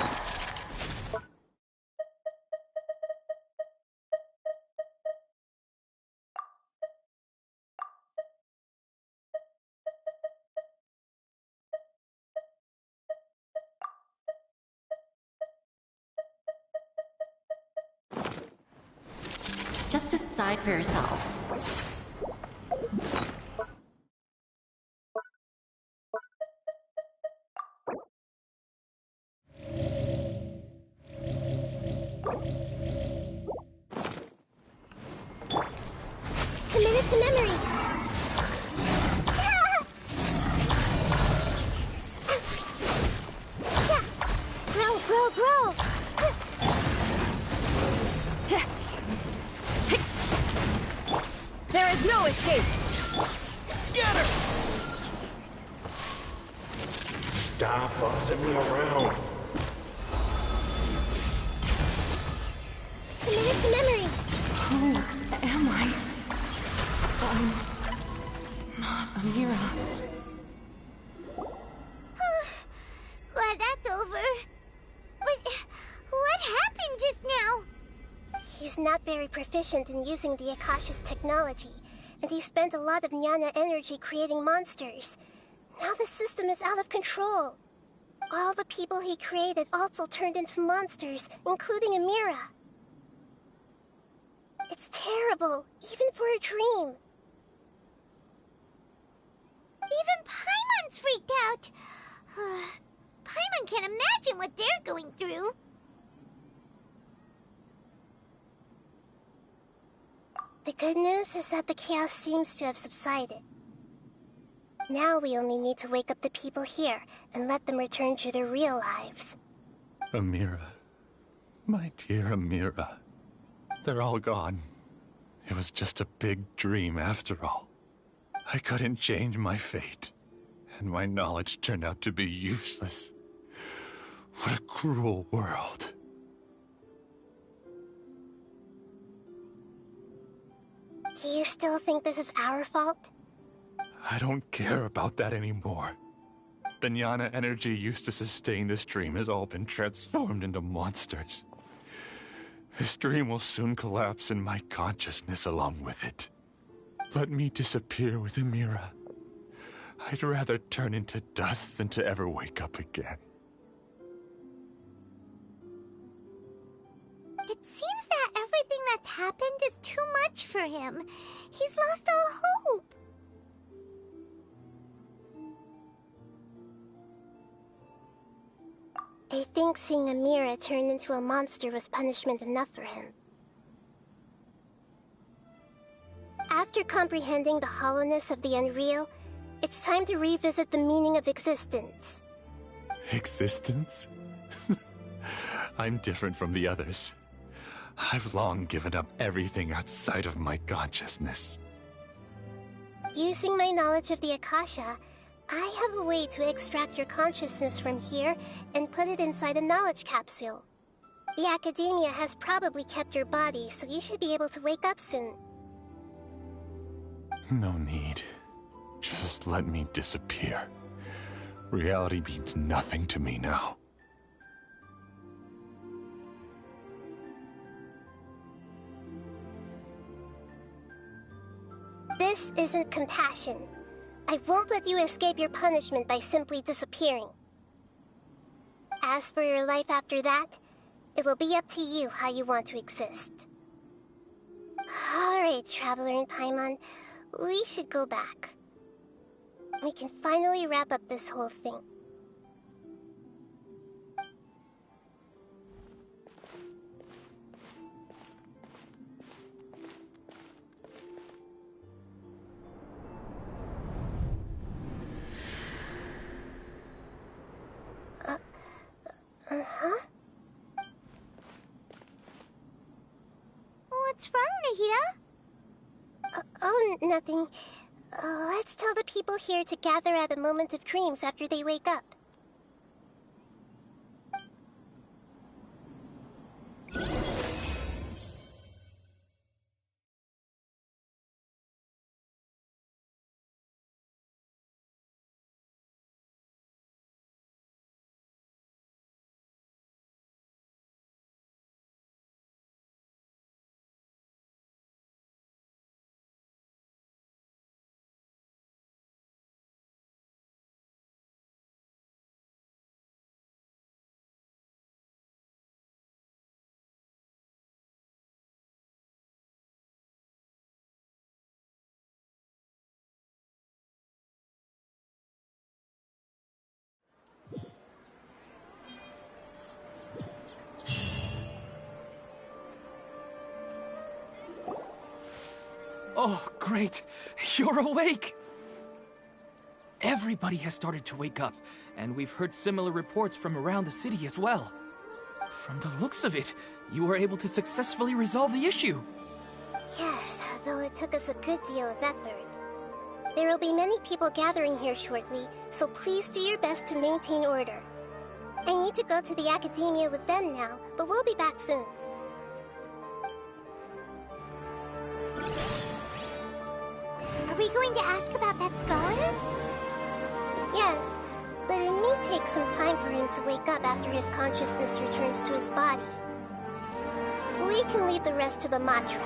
R: Just decide for yourself.
I: Commit it to memory. Grow, grow, grow.
L: There is no escape!
H: Scatter!
F: Stop bossing me around.
I: Commit it to memory.
J: Who am I? I'm not Amira.
C: Glad that's over. But what happened just now?
I: He's not very proficient in using the Akasha's technology, and he spent a lot of Jnana energy creating monsters. Now the system is out of control. All the people he created also turned into monsters, including Amira. It's terrible, even for a dream.
C: Even Paimon's freaked out. Paimon can't imagine what they're going through.
I: The good news is that the chaos seems to have subsided. Now we only need to wake up the people here and let them return to their real lives.
Q: Amira. My dear Amira. They're all gone. It was just a big dream after all. I couldn't change my fate, and my knowledge turned out to be useless. What a cruel world.
I: Do you still think this is our fault?
Q: I don't care about that anymore. The Jnana energy used to sustain this dream has all been transformed into monsters. This dream will soon collapse and my consciousness along with it. Let me disappear with Amira. I'd rather turn into dust than to ever wake up again.
C: It seems that everything that's happened is too much for him. He's lost all hope.
I: I think seeing Amira turn into a monster was punishment enough for him. After comprehending the hollowness of the unreal, it's time to revisit the meaning of existence.
Q: Existence? I'm different from the others. I've long given up everything outside of my consciousness.
I: Using my knowledge of the Akasha, I have a way to extract your consciousness from here and put it inside a knowledge capsule. The Academia has probably kept your body, so you should be able to wake up soon.
Q: No need. Just let me disappear. Reality means nothing to me now.
I: This isn't compassion. I won't let you escape your punishment by simply disappearing. As for your life after that, it'll be up to you how you want to exist. Alright, Traveler and Paimon, we should go back. We can finally wrap up this whole thing. Uh-huh?
C: What's wrong, Nahida?
I: Oh, nothing. Let's tell the people here to gather at a moment of dreams after they wake up.
A: Oh, great! You're awake! Everybody has started to wake up, and we've heard similar reports from around the city as well. From the looks of it, you were able to successfully resolve the issue.
I: Yes, though it took us a good deal of effort. There will be many people gathering here shortly, so please do your best to maintain order. I need to go to the academia with them now, but we'll be back soon.
C: Are we going to ask about that scholar?
I: Yes, but it may take some time for him to wake up after his consciousness returns to his body. We can leave the rest to the mantra.